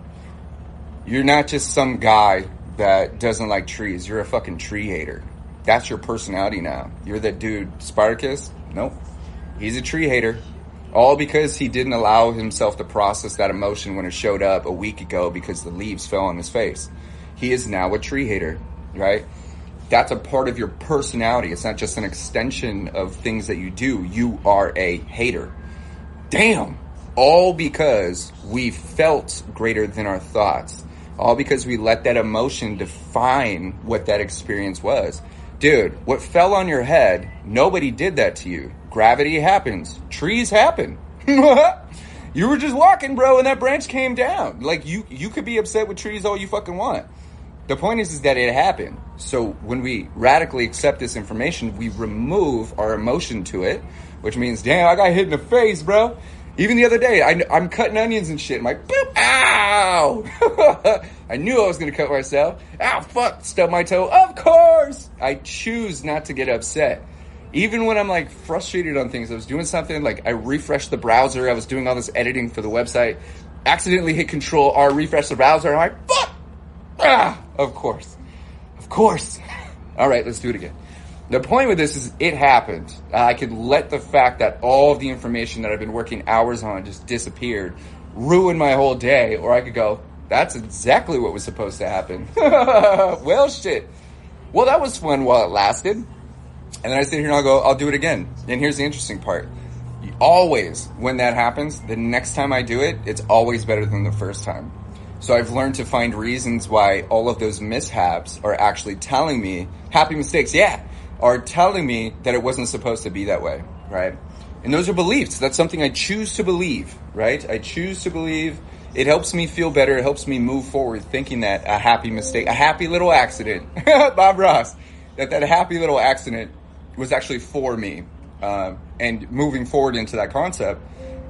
You're not just some guy that doesn't like trees. You're a fucking tree hater. That's your personality now. You're that dude, Spartacus? Nope. He's a tree hater. All because he didn't allow himself to process that emotion when it showed up a week ago because the leaves fell on his face. He is now a tree hater, right? That's a part of your personality. It's not just an extension of things that you do. You are a hater. Damn. All because we felt greater than our thoughts. All because we let that emotion define what that experience was. Dude, what fell on your head, nobody did that to you. Gravity happens. Trees happen. You were just walking, bro, and that branch came down. Like, you could be upset with trees all you fucking want. The point is that it happened. So when we radically accept this information, we remove our emotion to it, which means, damn, I got hit in the face, bro. Even the other day, I'm cutting onions and shit. I'm like, boop, ow! I knew I was going to cut myself. Ow, fuck, stubbed my toe. Of course! I choose not to get upset. Even when I'm like frustrated on things, I was doing something, like I refreshed the browser, I was doing all this editing for the website, accidentally hit Control R, refresh the browser, and I'm like, fuck! Ah, of course. Of course. All right, let's do it again. The point with this is it happened. I could let the fact that all of the information that I've been working hours on just disappeared, ruin my whole day, or I could go, that's exactly what was supposed to happen. Well, shit. Well, that was fun while it lasted. And then I sit here and I'll go, I'll do it again. And here's the interesting part. Always, when that happens, the next time I do it, it's always better than the first time. So I've learned to find reasons why all of those mishaps are actually telling me, happy mistakes, yeah, are telling me that it wasn't supposed to be that way, right? And those are beliefs. That's something I choose to believe, right? I choose to believe. It helps me feel better. It helps me move forward thinking that a happy mistake, a happy little accident, Bob Ross, that happy little accident was actually for me. And moving forward into that concept,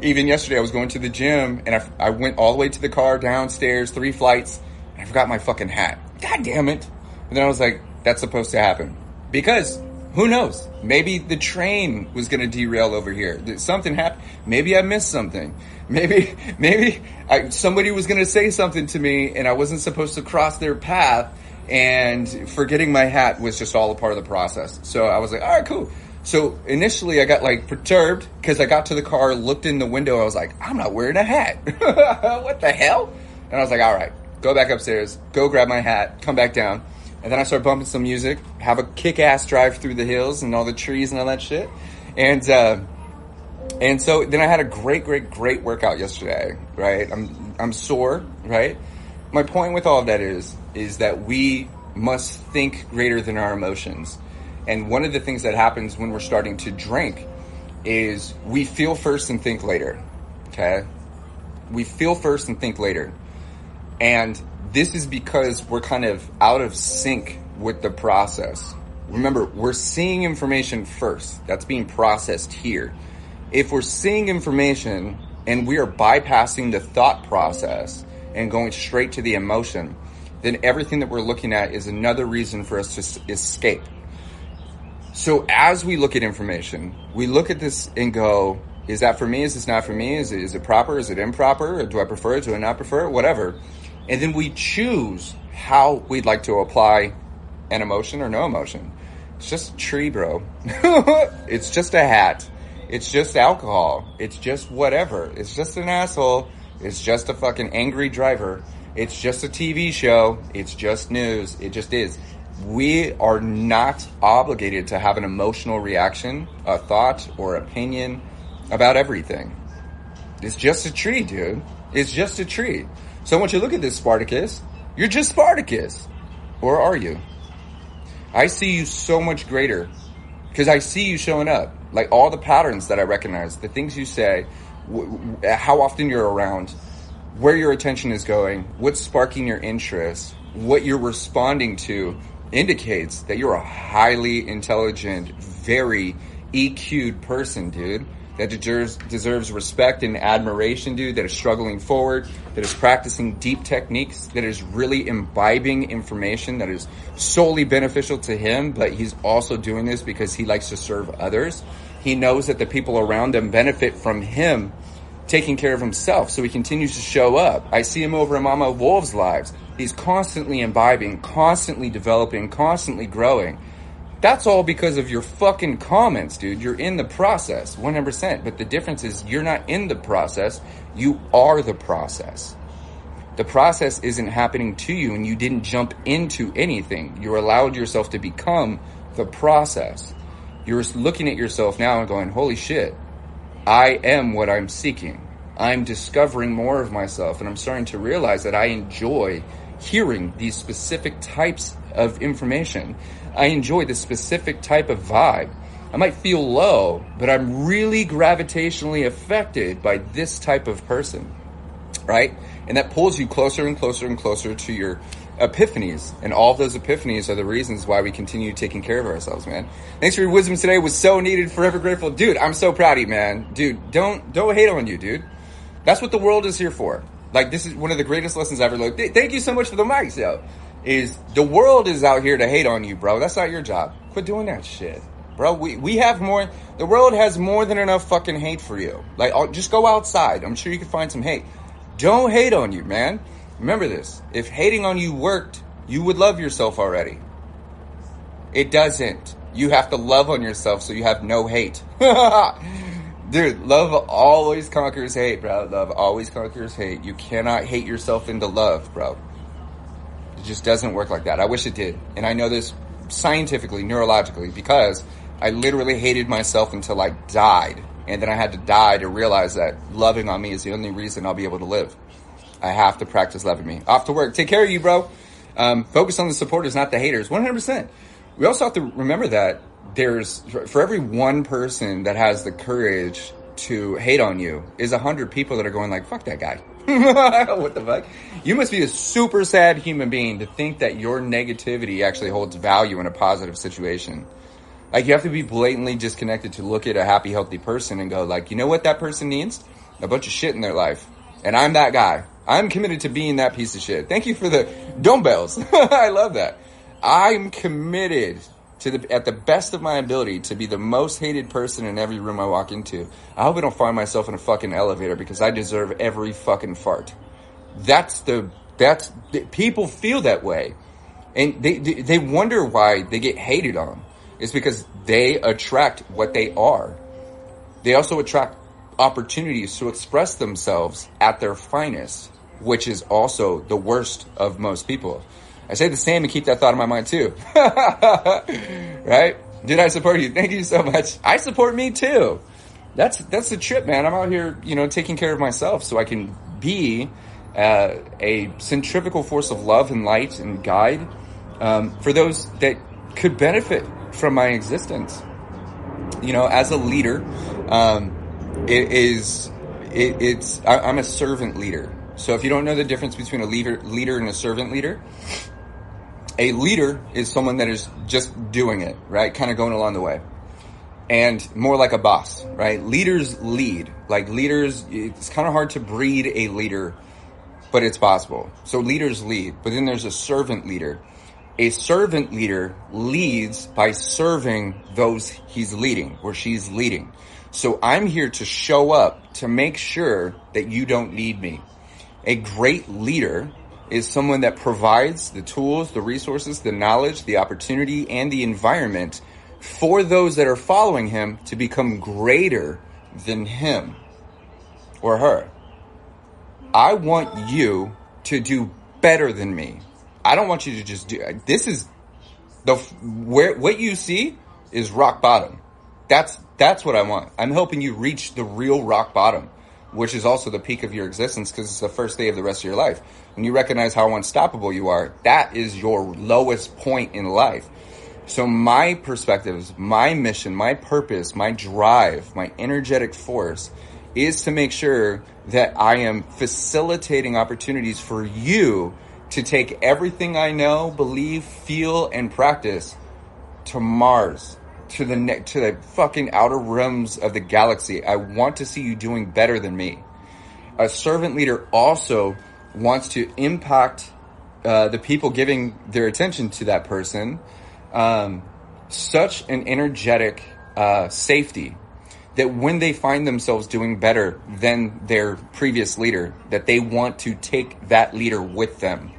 even yesterday I was going to the gym and I went all the way to the car, downstairs, 3 flights, and I forgot my fucking hat. God damn it. And then I was like, that's supposed to happen. Because, who knows? Maybe the train was going to derail over here. Something happened. Maybe I missed something. Maybe somebody was going to say something to me and I wasn't supposed to cross their path, and forgetting my hat was just all a part of the process. So I was like, all right, cool. So initially I got like perturbed because I got to the car, looked in the window. I was like, I'm not wearing a hat. What the hell? And I was like, all right, go back upstairs, go grab my hat, come back down. And then I started bumping some music, have a kick-ass drive through the hills and all the trees and all that shit. And so then I had a great workout yesterday, right? I'm sore, right? My point with all of that is that we must think greater than our emotions. And one of the things that happens when we're starting to drink is we feel first and think later, okay? We feel first and think later. And this is because we're kind of out of sync with the process. Remember, we're seeing information first. That's being processed here. If we're seeing information and we are bypassing the thought process and going straight to the emotion, then everything that we're looking at is another reason for us to escape. So as we look at information, we look at this and go, is that for me? Is this not for me? Is it proper? Is it improper? Or do I prefer it? Do I not prefer it? Whatever. And then we choose how we'd like to apply an emotion or no emotion. It's just a tree, bro. It's just a hat. It's just alcohol. It's just whatever. It's just an asshole. It's just a fucking angry driver. It's just a TV show. It's just news. It just is. We are not obligated to have an emotional reaction, a thought, or opinion about everything. It's just a tree, dude. It's just a tree. So once you look at this, Spartacus, you're just Spartacus. Or are you? I see you so much greater because I see you showing up. Like all the patterns that I recognize, the things you say, how often you're around, where your attention is going, what's sparking your interest, what you're responding to indicates that you're a highly intelligent, very EQ'd person, dude. that deserves respect and admiration, dude, that is struggling forward, that is practicing deep techniques, that is really imbibing information that is solely beneficial to him, but he's also doing this because he likes to serve others. He knows that the people around him benefit from him taking care of himself, so he continues to show up. I see him over in Mama Wolf's lives. He's constantly imbibing, constantly developing, constantly growing. That's all because of your fucking comments, dude. You're in the process, 100%. But the difference is you're not in the process. You are the process. The process isn't happening to you, and you didn't jump into anything. You allowed yourself to become the process. You're looking at yourself now and going, holy shit, I am what I'm seeking. I'm discovering more of myself, and I'm starting to realize that I enjoy hearing these specific types of information. I enjoy this specific type of vibe. I might feel low, but I'm really gravitationally affected by this type of person, right? And that pulls you closer and closer and closer to your epiphanies. And all of those epiphanies are the reasons why we continue taking care of ourselves, man. Thanks for your wisdom today. It was so needed. Forever grateful. Dude, I'm so proud of you, man. Dude, don't hate on you, dude. That's what the world is here for. Like, this is one of the greatest lessons I've ever learned. Thank you so much for the mics, yo. Is the world is out here to hate on you, bro. That's not your job. Quit doing that shit, bro. We have more. The world has more than enough fucking hate for you. Like, just go outside. I'm sure you can find some hate. Don't hate on you, man. Remember this. If hating on you worked, you would love yourself already. It doesn't. You have to love on yourself so you have no hate. Dude, love always conquers hate, bro. Love always conquers hate. You cannot hate yourself into love, bro. It just doesn't work like that. I wish it did. And I know this scientifically, neurologically, because I literally hated myself until I died. And then I had to die to realize that loving on me is the only reason I'll be able to live. I have to practice loving me. Off to work. Take care of you, bro. Focus on the supporters, not the haters. 100%. We also have to remember that there's, for every one person that has the courage to hate on you, is 100 people that are going like, fuck that guy. What the fuck? You must be a super sad human being to think that your negativity actually holds value in a positive situation. Like, you have to be blatantly disconnected to look at a happy, healthy person and go like, you know what that person needs? A bunch of shit in their life. And I'm that guy. I'm committed to being that piece of shit. Thank you for the dumbbells. I love that. I'm committed to at the best of my ability to be the most hated person in every room I walk into. I hope I don't find myself in a fucking elevator because I deserve every fucking fart. People feel that way. And they wonder why they get hated on. It's because they attract what they are. They also attract opportunities to express themselves at their finest, which is also the worst of most people. I say the same and keep that thought in my mind too. Right? Dude, I support you. Thank you so much. I support me too. That's the trip, man. I'm out here, taking care of myself so I can be a centrifugal force of love and light and guide for those that could benefit from my existence. As a leader, I'm a servant leader. So if you don't know the difference between a leader and a servant leader, a leader is someone that is just doing it, right? Kind of going along the way. And more like a boss, right? Leaders lead. Like leaders, it's kind of hard to breed a leader, but it's possible. So leaders lead. But then there's a servant leader. A servant leader leads by serving those he's leading or she's leading. So I'm here to show up to make sure that you don't need me. A great leader is someone that provides the tools, the resources, the knowledge, the opportunity, and the environment for those that are following him to become greater than him or her. I want you to do better than me. I don't want you to just do. This is what you see is rock bottom. That's what I want. I'm helping you reach the real rock bottom, which is also the peak of your existence because it's the first day of the rest of your life. When you recognize how unstoppable you are, that is your lowest point in life. So my perspectives, my mission, my purpose, my drive, my energetic force is to make sure that I am facilitating opportunities for you to take everything I know, believe, feel, and practice to Mars. to the fucking outer realms of the galaxy. I want to see you doing better than me. A servant leader also wants to impact the people giving their attention to that person such an energetic safety that when they find themselves doing better than their previous leader, that they want to take that leader with them.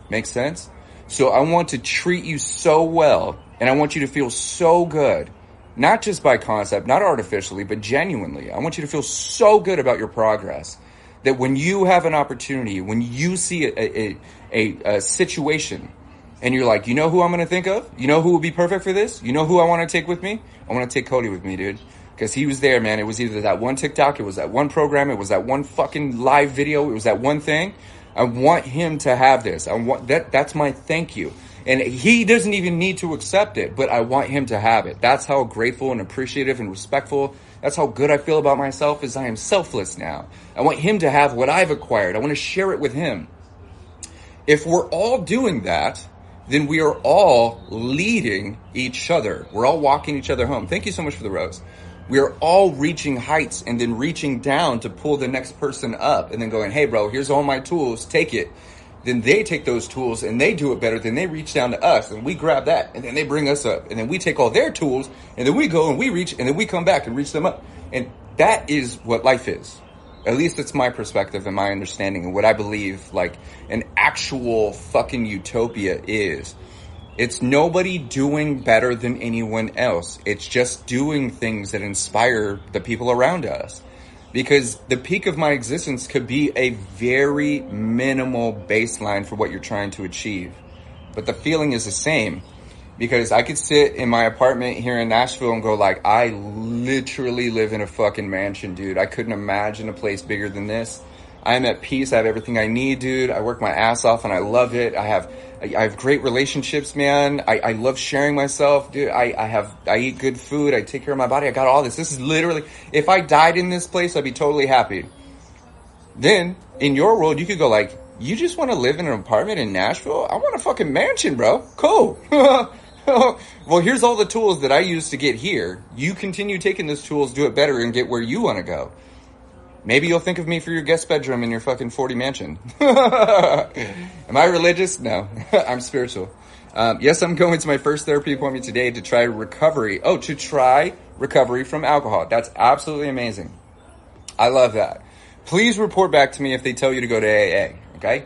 Makes sense? So I want to treat you so well, and I want you to feel so good, not just by concept, not artificially, but genuinely. I want you to feel so good about your progress that when you have an opportunity, when you see a situation, and you're like, you know who I'm going to think of? You know who would be perfect for this? You know who I want to take with me? I want to take Kohdi with me, dude. Because he was there, man. It was either that one TikTok, it was that one program, it was that one fucking live video, it was that one thing. I want him to have this. I want that's my thank you. And he doesn't even need to accept it, but I want him to have it. That's how grateful and appreciative and respectful, that's how good I feel about myself, is I am selfless now. I want him to have what I've acquired. I want to share it with him. If we're all doing that, then we are all leading each other. We're all walking each other home. Thank you so much for the rose. We are all reaching heights and then reaching down to pull the next person up and then going, hey, bro, here's all my tools. Take it. Then they take those tools and they do it better. Then they reach down to us and we grab that and then they bring us up. And then we take all their tools and then we go and we reach and then we come back and reach them up. And that is what life is. At least it's my perspective and my understanding and what I believe like an actual fucking utopia is. It's nobody doing better than anyone else. It's just doing things that inspire the people around us. Because the peak of my existence could be a very minimal baseline for what you're trying to achieve. But the feeling is the same. Because I could sit in my apartment here in Nashville and go like, I literally live in a fucking mansion, dude. I couldn't imagine a place bigger than this. I'm at peace. I have everything I need, dude. I work my ass off and I love it. I have great relationships, man. I love sharing myself, dude. I eat good food. I take care of my body. I got all this. This is literally, if I died in this place, I'd be totally happy. Then in your world, you could go like, you just want to live in an apartment in Nashville? I want a fucking mansion, bro. Cool. Well, here's all the tools that I use to get here. You continue taking those tools, do it better, and get where you want to go. Maybe you'll think of me for your guest bedroom in your fucking 40 mansion. Am I religious? No, I'm spiritual. Yes, I'm going to my first therapy appointment today to try recovery. Oh, to try recovery from alcohol. That's absolutely amazing. I love that. Please report back to me if they tell you to go to AA, okay?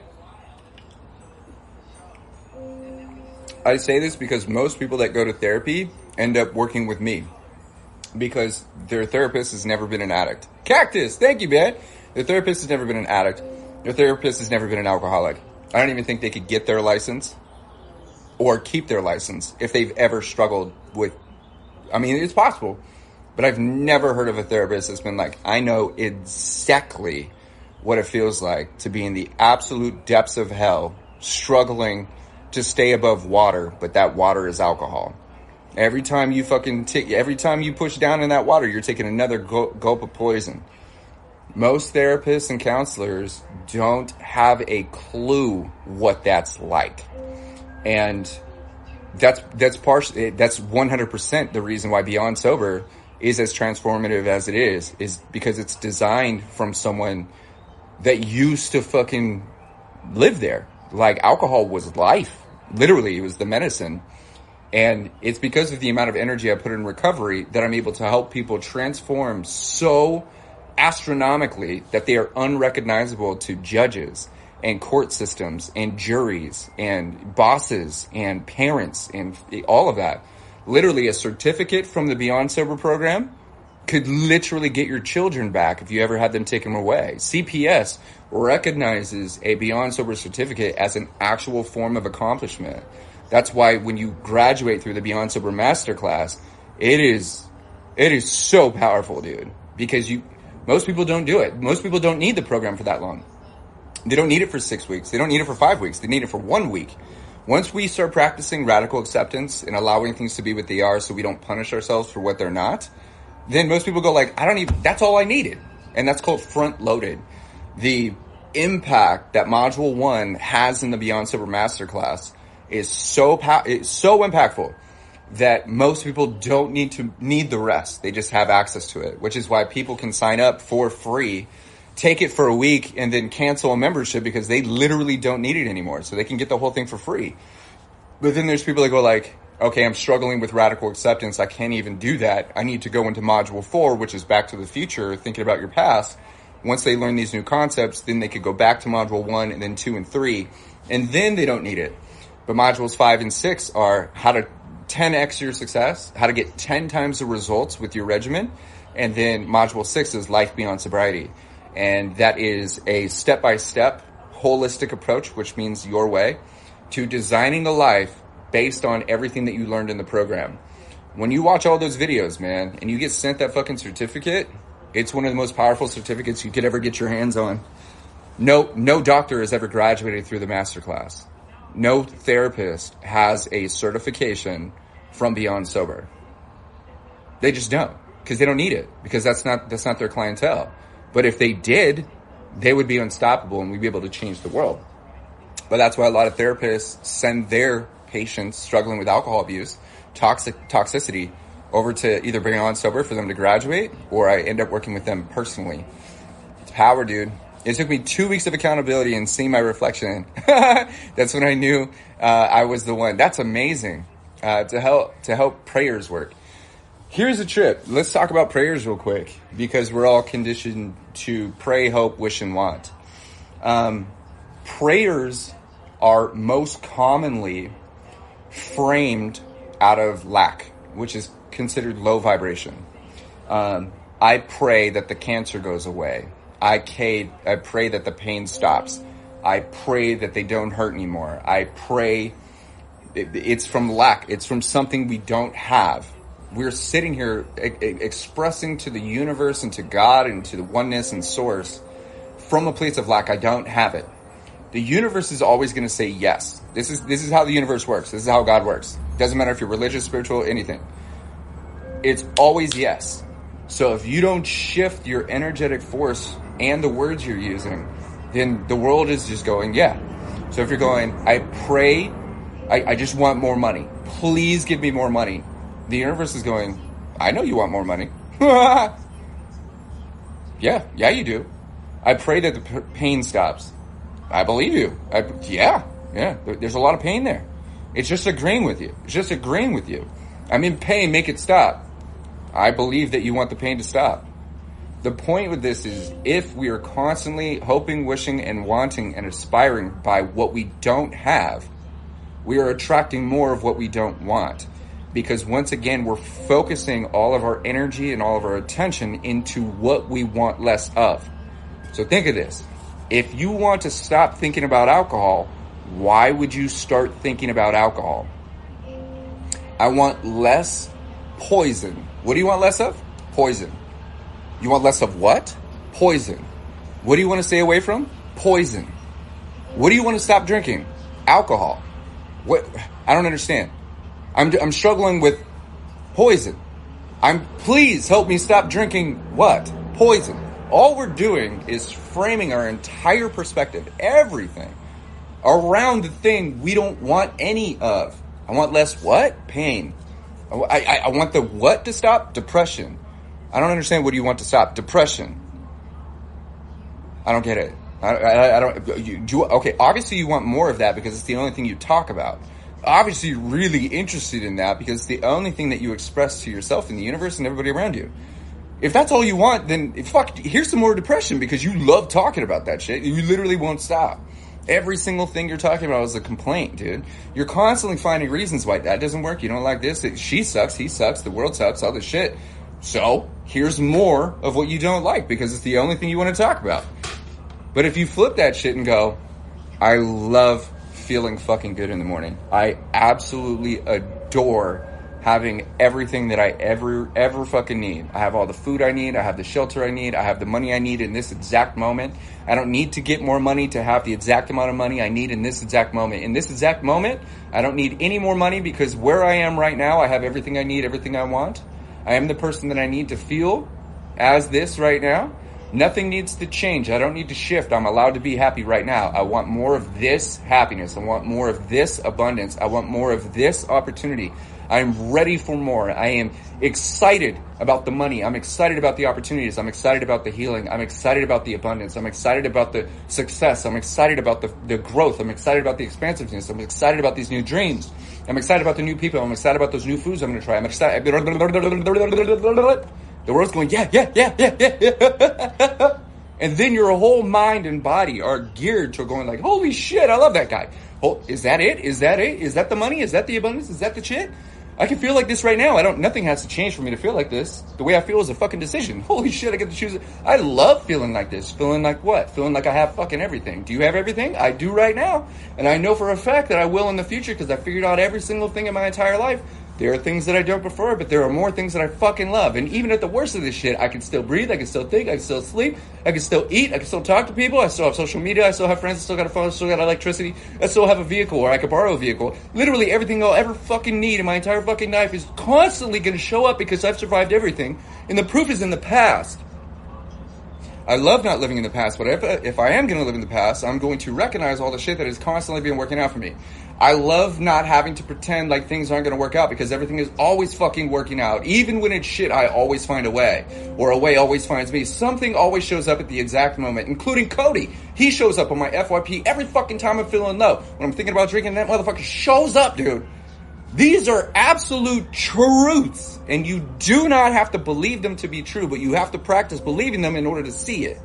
I say this because most people that go to therapy end up working with me because their therapist has never been an addict. Cactus, thank you, man. Their therapist has never been an addict. Their therapist has never been an alcoholic. I don't even think they could get their license or keep their license if they've ever struggled with, I mean, it's possible, but I've never heard of a therapist that's been like, I know exactly what it feels like to be in the absolute depths of hell, struggling to stay above water, but that water is alcohol. Every time you every time you push down in that water, you're taking another gulp of poison. Most therapists and counselors don't have a clue what that's like. And that's 100% the reason why Beyond Sober is as transformative as it is because it's designed from someone that used to fucking live there. Like alcohol was life. Literally, it was the medicine. And it's because of the amount of energy I put in recovery that I'm able to help people transform so astronomically that they are unrecognizable to judges and court systems and juries and bosses and parents and all of that. Literally, a certificate from the Beyond Sober program could literally get your children back if you ever had them taken away. CPS recognizes a Beyond Sober certificate as an actual form of accomplishment. That's why when you graduate through the Beyond Sober Masterclass, it is so powerful, dude. Because most people don't do it. Most people don't need the program for that long. They don't need it for 6 weeks. They don't need it for 5 weeks. They need it for 1 week. Once we start practicing radical acceptance and allowing things to be what they are so we don't punish ourselves for what they're not, then most people go like, that's all I needed. And that's called front loaded. The impact that module 1 has in the Beyond Sober Masterclass is so impactful that most people don't need the rest. They just have access to it, which is why people can sign up for free, take it for a week, and then cancel a membership because they literally don't need it anymore. So they can get the whole thing for free. But then there's people that go like, okay, I'm struggling with radical acceptance. I can't even do that. I need to go into module 4, which is back to the future, thinking about your past. Once they learn these new concepts, then they could go back to module 1 and then 2 and 3, and then they don't need it. But modules 5 and 6 are how to 10x your success, how to get 10 times the results with your regimen. And then module 6 is life beyond sobriety. And that is a step-by-step holistic approach, which means your way, to designing a life based on everything that you learned in the program. When you watch all those videos, man, and you get sent that fucking certificate, it's one of the most powerful certificates you could ever get your hands on. No doctor has ever graduated through the masterclass. No therapist has a certification from Beyond Sober. They just don't, because they don't need it, because that's not their clientele. But if they did, they would be unstoppable and we'd be able to change the world. But that's why a lot of therapists send their patients struggling with alcohol abuse, toxicity, over to either Beyond Sober for them to graduate, or I end up working with them personally. It's power, dude. It took me 2 weeks of accountability and seeing my reflection. That's when I knew I was the one. That's amazing. To help prayers work. Here's a trip. Let's talk about prayers real quick, because we're all conditioned to pray, hope, wish, and want. Prayers are most commonly framed out of lack, which is considered low vibration. I pray that the cancer goes away. I pray that the pain stops. I pray that they don't hurt anymore. I pray. It's from lack. It's from something we don't have. We're sitting here expressing to the universe and to God and to the oneness and source from a place of lack. I don't have it. The universe is always going to say yes. This is how the universe works. This is how God works. Doesn't matter if you're religious, spiritual, anything. It's always yes. So if you don't shift your energetic force and the words you're using, then the world is just going, yeah. So if you're going, I pray, I just want more money. Please give me more money. The universe is going, I know you want more money. Yeah, you do. I pray that the pain stops. I believe you. Yeah. There's a lot of pain there. It's just agreeing with you. I'm in pain, make it stop. I believe that you want the pain to stop. The point with this is, if we are constantly hoping, wishing, and wanting and aspiring by what we don't have, we are attracting more of what we don't want. Because once again, we're focusing all of our energy and all of our attention into what we want less of. So think of this. If you want to stop thinking about alcohol, why would you start thinking about alcohol? I want less poison. What do you want less of? Poison. You want less of what? Poison. What do you want to stay away from? Poison. What do you want to stop drinking? Alcohol. What? I don't understand. I'm struggling with poison. Please help me stop drinking what? Poison. All we're doing is framing our entire perspective, everything, around the thing we don't want any of. I want less what? Pain. I want the what to stop? Depression. I don't understand. What do you want to stop? Depression. I don't get it. I don't. Okay, obviously you want more of that because it's the only thing you talk about. Obviously you're really interested in that because it's the only thing that you express to yourself in the universe and everybody around you. If that's all you want, then here's some more depression because you love talking about that shit. You literally won't stop. Every single thing you're talking about is a complaint, dude. You're constantly finding reasons why that doesn't work. You don't like this. She sucks. He sucks. The world sucks. All this shit. So here's more of what you don't like because it's the only thing you want to talk about. But if you flip that shit and go, I love feeling fucking good in the morning. I absolutely adore having everything that I ever fucking need. I have all the food I need. I have the shelter I need. I have the money I need in this exact moment. I don't need to get more money to have the exact amount of money I need in this exact moment. In this exact moment, I don't need any more money because where I am right now, I have everything I need, everything I want. I am the person that I need to feel as this right now. Nothing needs to change. I don't need to shift. I'm allowed to be happy right now. I want more of this happiness. I want more of this abundance. I want more of this opportunity. I'm ready for more. I am excited about the money. I'm excited about the opportunities. I'm excited about the healing. I'm excited about the abundance. I'm excited about the success. I'm excited about the growth. I'm excited about the expansiveness. I'm excited about these new dreams. I'm excited about the new people. I'm excited about those new foods I'm going to try. I'm excited. The world's going, yeah. And then your whole mind and body are geared to going like, holy shit, I love that guy. Oh, is that it? Is that it? Is that the money? Is that the abundance? Is that the shit? I can feel like this right now. Nothing has to change for me to feel like this. The way I feel is a fucking decision. Holy shit, I get to choose it. I love feeling like this. Feeling like what? Feeling like I have fucking everything. Do you have everything? I do right now. And I know for a fact that I will in the future because I figured out every single thing in my entire life. There are things that I don't prefer, but there are more things that I fucking love. And even at the worst of this shit, I can still breathe, I can still think, I can still sleep, I can still eat, I can still talk to people, I still have social media, I still have friends, I still got a phone, I still got electricity, I still have a vehicle, or I could borrow a vehicle. Literally everything I'll ever fucking need in my entire fucking life is constantly going to show up because I've survived everything. And the proof is in the past. I love not living in the past, but if I am going to live in the past, I'm going to recognize all the shit that has constantly been working out for me. I love not having to pretend like things aren't going to work out because everything is always fucking working out. Even when it's shit, I always find a way. Or a way always finds me. Something always shows up at the exact moment, including Kohdi. He shows up on my FYP every fucking time I'm feeling low. When I'm thinking about drinking, that motherfucker shows up, dude. These are absolute truths, and you do not have to believe them to be true, but you have to practice believing them in order to see it.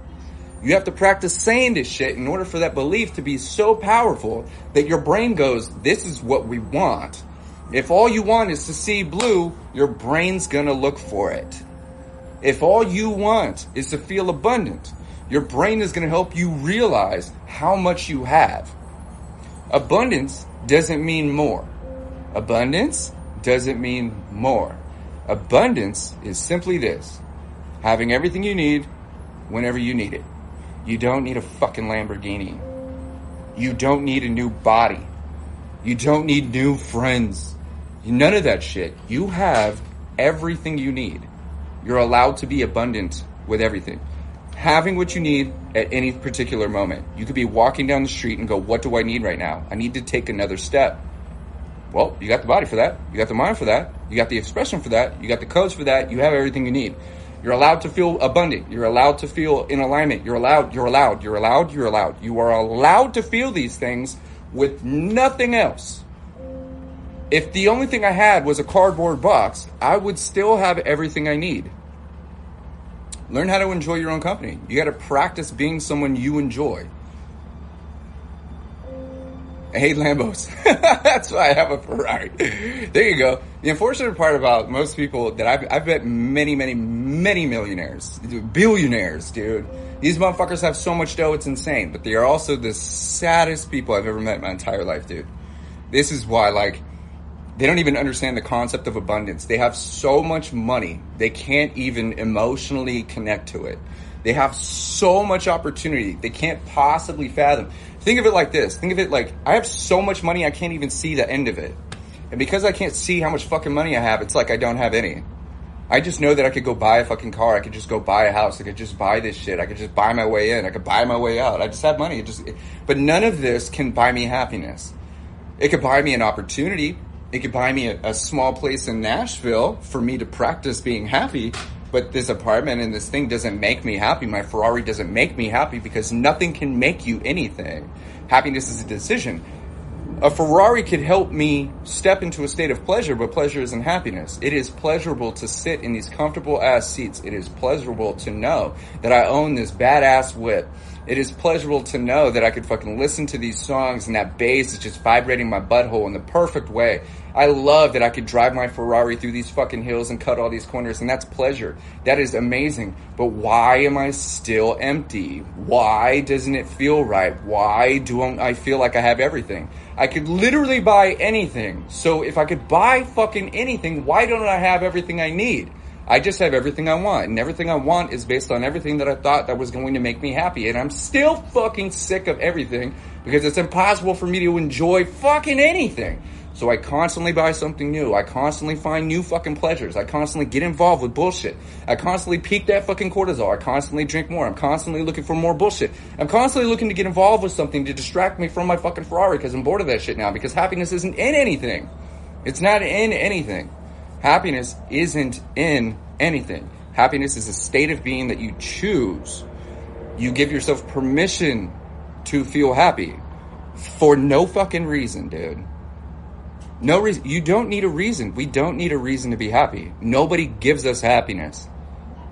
You have to practice saying this shit in order for that belief to be so powerful that your brain goes, this is what we want. If all you want is to see blue, your brain's gonna look for it. If all you want is to feel abundant, your brain is gonna help you realize how much you have. Abundance doesn't mean more. Abundance doesn't mean more. Abundance is simply this: having everything you need whenever you need it. You don't need a fucking Lamborghini. You don't need a new body. You don't need new friends. None of that shit. You have everything you need. You're allowed to be abundant with everything. Having what you need at any particular moment. You could be walking down the street and go, what do I need right now? I need to take another step. Well, you got the body for that. You got the mind for that. You got the expression for that. You got the codes for that. You have everything you need. You're allowed to feel abundant. You're allowed to feel in alignment. You're allowed. You are allowed to feel these things with nothing else. If the only thing I had was a cardboard box, I would still have everything I need. Learn how to enjoy your own company. You got to practice being someone you enjoy. I hate Lambos. That's why I have a Ferrari. There you go. The unfortunate part about most people that I've met many millionaires, billionaires, dude. These motherfuckers have so much dough, it's insane. But they are also the saddest people I've ever met in my entire life, dude. This is why, like, they don't even understand the concept of abundance. They have so much money, they can't even emotionally connect to it. They have so much opportunity, they can't possibly fathom. Think of it like this. Think of it like, I have so much money, I can't even see the end of it. And because I can't see how much fucking money I have, it's like I don't have any. I just know that I could go buy a fucking car. I could just go buy a house. I could just buy this shit. I could just buy my way in. I could buy my way out. I just have money. But none of this can buy me happiness. It could buy me an opportunity. It could buy me a small place in Nashville for me to practice being happy. But this apartment and this thing doesn't make me happy. My Ferrari doesn't make me happy because nothing can make you anything. Happiness is a decision. A Ferrari could help me step into a state of pleasure, but pleasure isn't happiness. It is pleasurable to sit in these comfortable ass seats. It is pleasurable to know that I own this badass whip. It is pleasurable to know that I could fucking listen to these songs and that bass is just vibrating my butthole in the perfect way. I love that I could drive my Ferrari through these fucking hills and cut all these corners, and that's pleasure. That is amazing. But why am I still empty? Why doesn't it feel right? Why don't I feel like I have everything? I could literally buy anything. So if I could buy fucking anything, why don't I have everything I need? I just have everything I want, and everything I want is based on everything that I thought that was going to make me happy, and I'm still fucking sick of everything because it's impossible for me to enjoy fucking anything. So I constantly buy something new. I constantly find new fucking pleasures. I constantly get involved with bullshit. I constantly peak that fucking cortisol. I constantly drink more. I'm constantly looking for more bullshit. I'm constantly looking to get involved with something to distract me from my fucking Ferrari because I'm bored of that shit now, because happiness isn't in anything. It's not in anything. Happiness isn't in anything. Happiness is a state of being that you choose. You give yourself permission to feel happy for no fucking reason, dude. No reason. You don't need a reason. We don't need a reason to be happy. Nobody gives us happiness.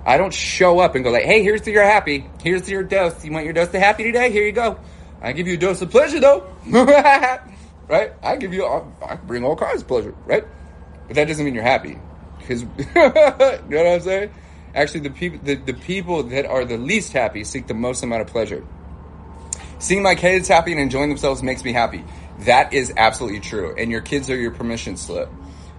I don't show up and go like, hey, here's to your happy. Here's to your dose. You want your dose of happy today? Here you go. I give you a dose of pleasure, though. Right? I bring all kinds of pleasure, right? But that doesn't mean you're happy. Because, you know what I'm saying? Actually, the people that are the least happy seek the most amount of pleasure. Seeing my kids happy and enjoying themselves makes me happy. That is absolutely true. And your kids are your permission slip.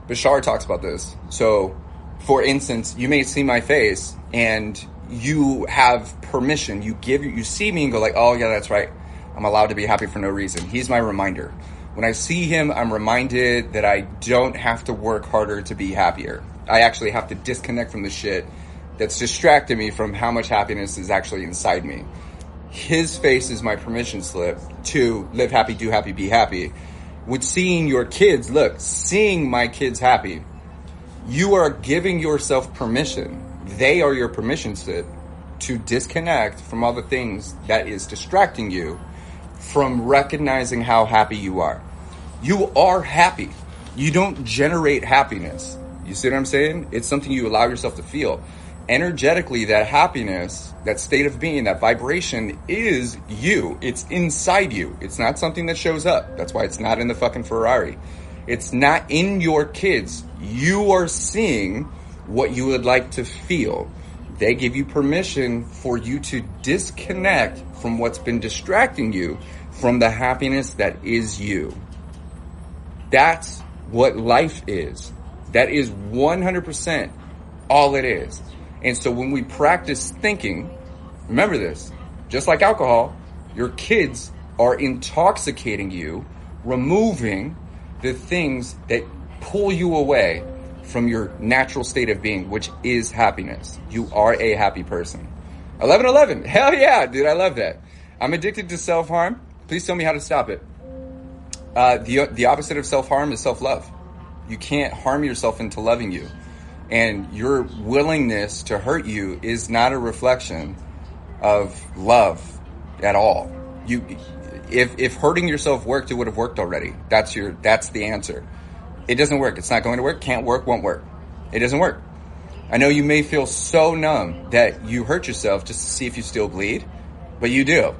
Bashar talks about this. So, for instance, you may see my face and you have permission. You see me and go like, oh yeah, that's right. I'm allowed to be happy for no reason. He's my reminder. When I see him, I'm reminded that I don't have to work harder to be happier. I actually have to disconnect from the shit that's distracted me from how much happiness is actually inside me. His face is my permission slip to live happy, do happy, be happy. With seeing your kids, seeing my kids happy, you are giving yourself permission. They are your permission slip to disconnect from all the things that is distracting you from recognizing how happy you are. You are happy. You don't generate happiness. You see what I'm saying? It's something you allow yourself to feel. Energetically, that happiness, that state of being, that vibration is you. It's inside you. It's not something that shows up. That's why it's not in the fucking Ferrari. It's not in your kids. You are seeing what you would like to feel. They give you permission for you to disconnect from what's been distracting you from the happiness that is you. That's what life is. That is 100% all it is. And so when we practice thinking, remember this, just like alcohol, your kids are intoxicating you, removing the things that pull you away from your natural state of being, which is happiness. You are a happy person. 1111. Hell yeah, dude. I love that. I'm addicted to self-harm. Please tell me how to stop it. The opposite of self-harm is self-love. You can't harm yourself into loving you. And your willingness to hurt you is not a reflection of love at all. If hurting yourself worked, it would have worked already. That's the answer. It doesn't work. It's not going to work. Can't work. Won't work. It doesn't work. I know you may feel so numb that you hurt yourself just to see if you still bleed, but you do.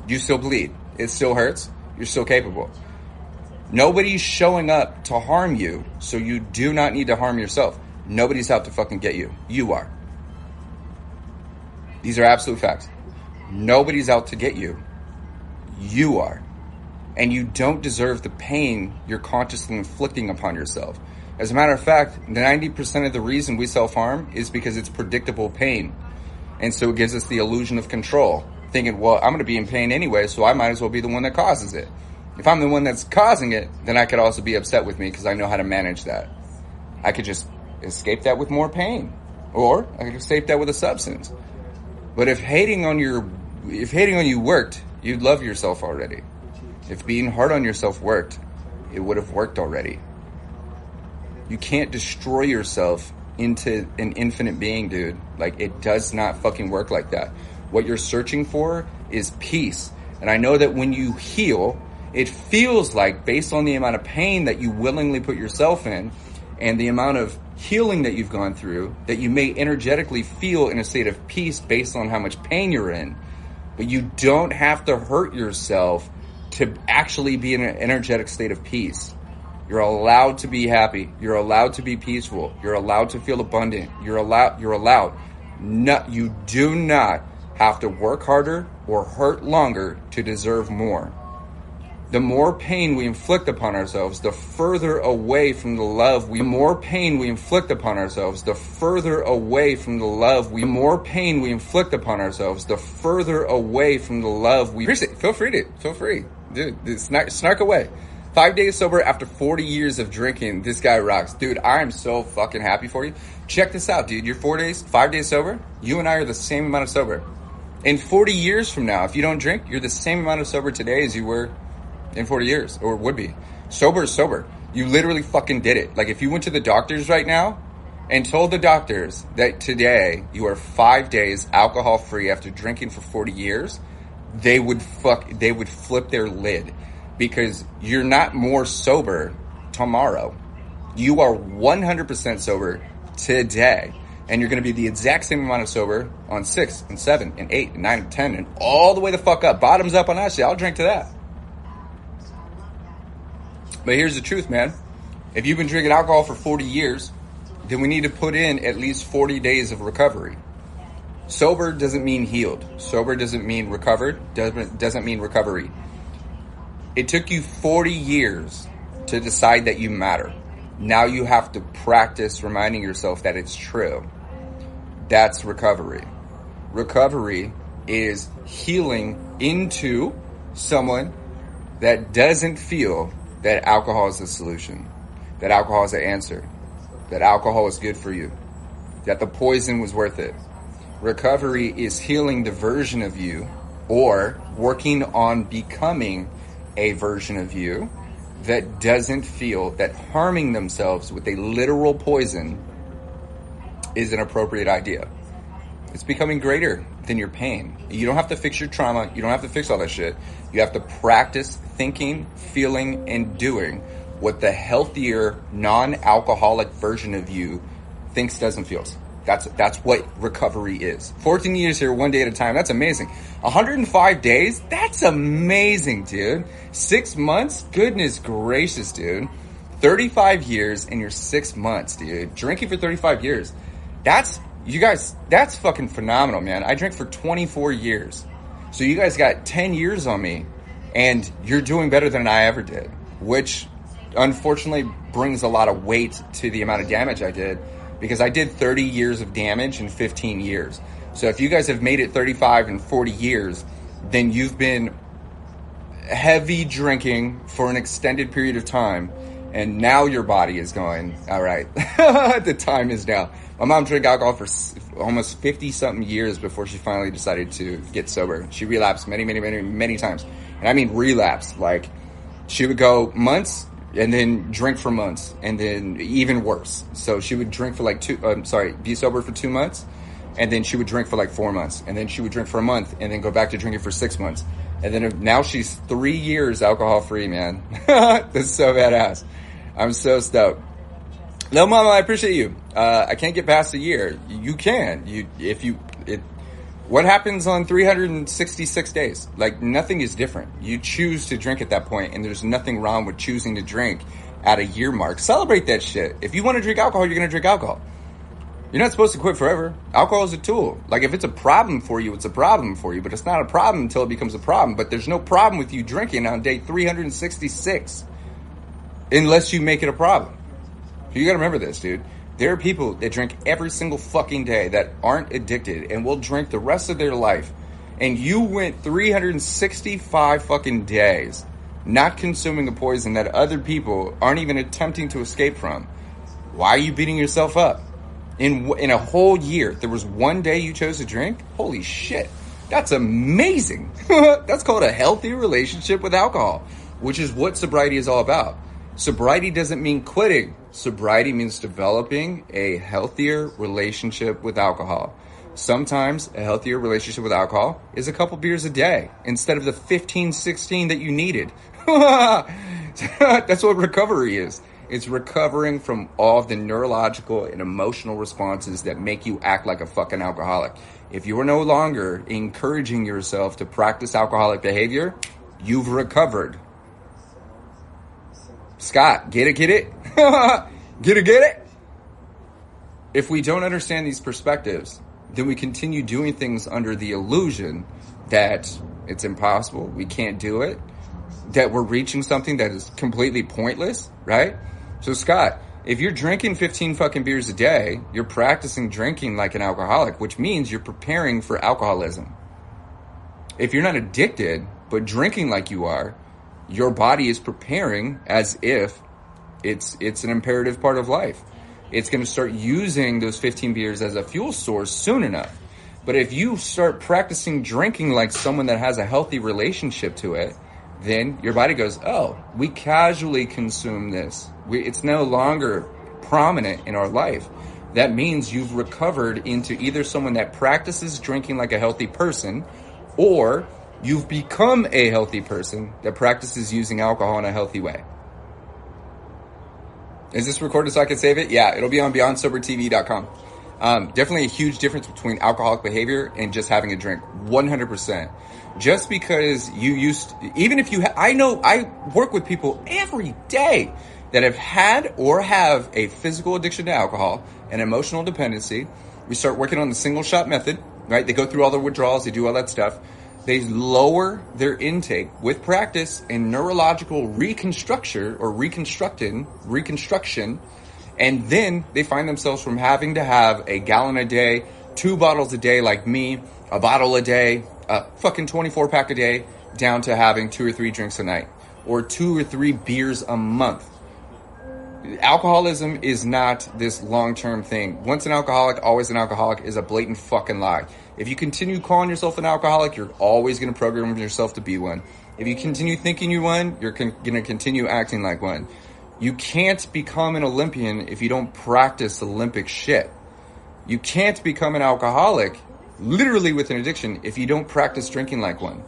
You still bleed. It still hurts. You're still capable. Nobody's showing up to harm you, so you do not need to harm yourself. Nobody's out to fucking get you. You are. These are absolute facts. Nobody's out to get you. You are. And you don't deserve the pain you're consciously inflicting upon yourself. As a matter of fact, 90% of the reason we self-harm is because it's predictable pain. And so it gives us the illusion of control. Thinking, well, I'm going to be in pain anyway, so I might as well be the one that causes it. If I'm the one that's causing it, then I could also be upset with me because I know how to manage that. I could just escape that with more pain. Or I could escape that with a substance. But if hating on you worked, you'd love yourself already. If being hard on yourself worked, it would have worked already. You can't destroy yourself into an infinite being, dude. Like, it does not fucking work like that. What you're searching for is peace. And I know that when you heal, it feels like, based on the amount of pain that you willingly put yourself in and the amount of healing that you've gone through, that you may energetically feel in a state of peace based on how much pain you're in. But you don't have to hurt yourself to actually be in an energetic state of peace. You're allowed to be happy. You're allowed to be peaceful. You're allowed to feel abundant. You're allowed. No, you do not have to work harder or hurt longer to deserve more. The more pain we inflict upon ourselves, the further away from the love we... The more pain we inflict upon ourselves, the further away from the love we... The more pain we inflict upon ourselves, the further away from the love we... Feel free. Dude, snark away. 5 days sober after 40 years of drinking. This guy rocks. Dude, I am so fucking happy for you. Check this out, dude. You're 5 days sober. You and I are the same amount of sober. In 40 years from now, if you don't drink, you're the same amount of sober today as you were in 40 years, or would be. Sober is sober. You literally fucking did it. Like, if you went to the doctors right now and told the doctors that today you are 5 days alcohol free after drinking for 40 years, they would flip their lid, because you're not more sober tomorrow. You are 100% sober today. And you're going to be the exact same amount of sober on 6 and 7 and 8 and 9 and 10 and all the way the fuck up. Bottoms up on that shit. I'll drink to that. But here's the truth, man. If you've been drinking alcohol for 40 years, then we need to put in at least 40 days of recovery. Sober doesn't mean healed. Sober doesn't mean recovered. Doesn't mean recovery. It took you 40 years to decide that you matter. Now you have to practice reminding yourself that it's true. That's recovery. Recovery is healing into someone that doesn't feel that alcohol is the solution, that alcohol is the answer, that alcohol is good for you, that the poison was worth it. Recovery is healing the version of you, or working on becoming a version of you that doesn't feel that harming themselves with a literal poison is an appropriate idea. It's becoming greater than your pain. You don't have to fix your trauma. You don't have to fix all that shit. You have to practice thinking, feeling, and doing what the healthier, non-alcoholic version of you thinks, doesn't, feels. That's what recovery is. 14 years here, 1 day at a time. That's amazing. 105 days? That's amazing, dude. 6 months? Goodness gracious, dude. 35 years in your 6 months, dude. Drinking for 35 years. That's fucking phenomenal, man. I drank for 24 years. So you guys got 10 years on me, and you're doing better than I ever did, which unfortunately brings a lot of weight to the amount of damage I did, because I did 30 years of damage in 15 years. So if you guys have made it 35 and 40 years, then you've been heavy drinking for an extended period of time, and now your body is going, all right, the time is now. My mom drank alcohol for almost 50-something years before she finally decided to get sober. She relapsed many times. And I mean relapsed. Like, she would go months and then drink for months, and then even worse. So she would drink for be sober for 2 months, and then she would drink for 4 months, and then she would drink for a month, and then go back to drinking for 6 months. And then now she's 3 years alcohol free, man. That's so badass. I'm so stoked. No, Mama, I appreciate you. I can't get past a year. You can. What happens on 366 days? Nothing is different. You choose to drink at that point, and there's nothing wrong with choosing to drink at a year mark. Celebrate that shit. If you want to drink alcohol, you're going to drink alcohol. You're not supposed to quit forever. Alcohol is a tool. If it's a problem for you, it's a problem for you, but it's not a problem until it becomes a problem. But there's no problem with you drinking on day 366 unless you make it a problem. You got to remember this, dude. There are people that drink every single fucking day that aren't addicted and will drink the rest of their life. And you went 365 fucking days not consuming a poison that other people aren't even attempting to escape from. Why are you beating yourself up? In a whole year, there was 1 day you chose to drink? Holy shit. That's amazing. That's called a healthy relationship with alcohol, which is what sobriety is all about. Sobriety doesn't mean quitting. Sobriety means developing a healthier relationship with alcohol. Sometimes a healthier relationship with alcohol is a couple beers a day instead of the 15, 16 that you needed. That's what recovery is. It's recovering from all of the neurological and emotional responses that make you act like a fucking alcoholic. If you are no longer encouraging yourself to practice alcoholic behavior, you've recovered. Scott, get it? Get it? If we don't understand these perspectives, then we continue doing things under the illusion that it's impossible, we can't do it, that we're reaching something that is completely pointless, right? So Scott, if you're drinking 15 fucking beers a day, you're practicing drinking like an alcoholic, which means you're preparing for alcoholism. If you're not addicted, but drinking like you are, your body is preparing as if it's an imperative part of life. It's going to start using those 15 beers as a fuel source soon enough. But if you start practicing drinking like someone that has a healthy relationship to it, then your body goes, oh, we casually consume this. It's no longer prominent in our life. That means you've recovered into either someone that practices drinking like a healthy person, or you've become a healthy person that practices using alcohol in a healthy way. Is this recorded so I can save it? Yeah, it'll be on beyondsobertv.com. Definitely a huge difference between alcoholic behavior and just having a drink. 100%. Just because even if you I know I work with people every day that have had or have a physical addiction to alcohol and emotional dependency. We start working on the single shot method, right? They go through all their withdrawals, they do all that stuff. They lower their intake with practice and neurological reconstruction, and then they find themselves from having to have a gallon a day, 2 bottles a day like me, a bottle a day, a fucking 24 pack a day, down to having 2 or 3 drinks a night, or 2 or 3 beers a month. Alcoholism is not this long-term thing. Once an alcoholic, always an alcoholic is a blatant fucking lie. If you continue calling yourself an alcoholic, you're always going to program yourself to be one. If you continue thinking you're one, you're going to continue acting like one. You can't become an Olympian if you don't practice Olympic shit. You can't become an alcoholic, literally with an addiction, if you don't practice drinking like one.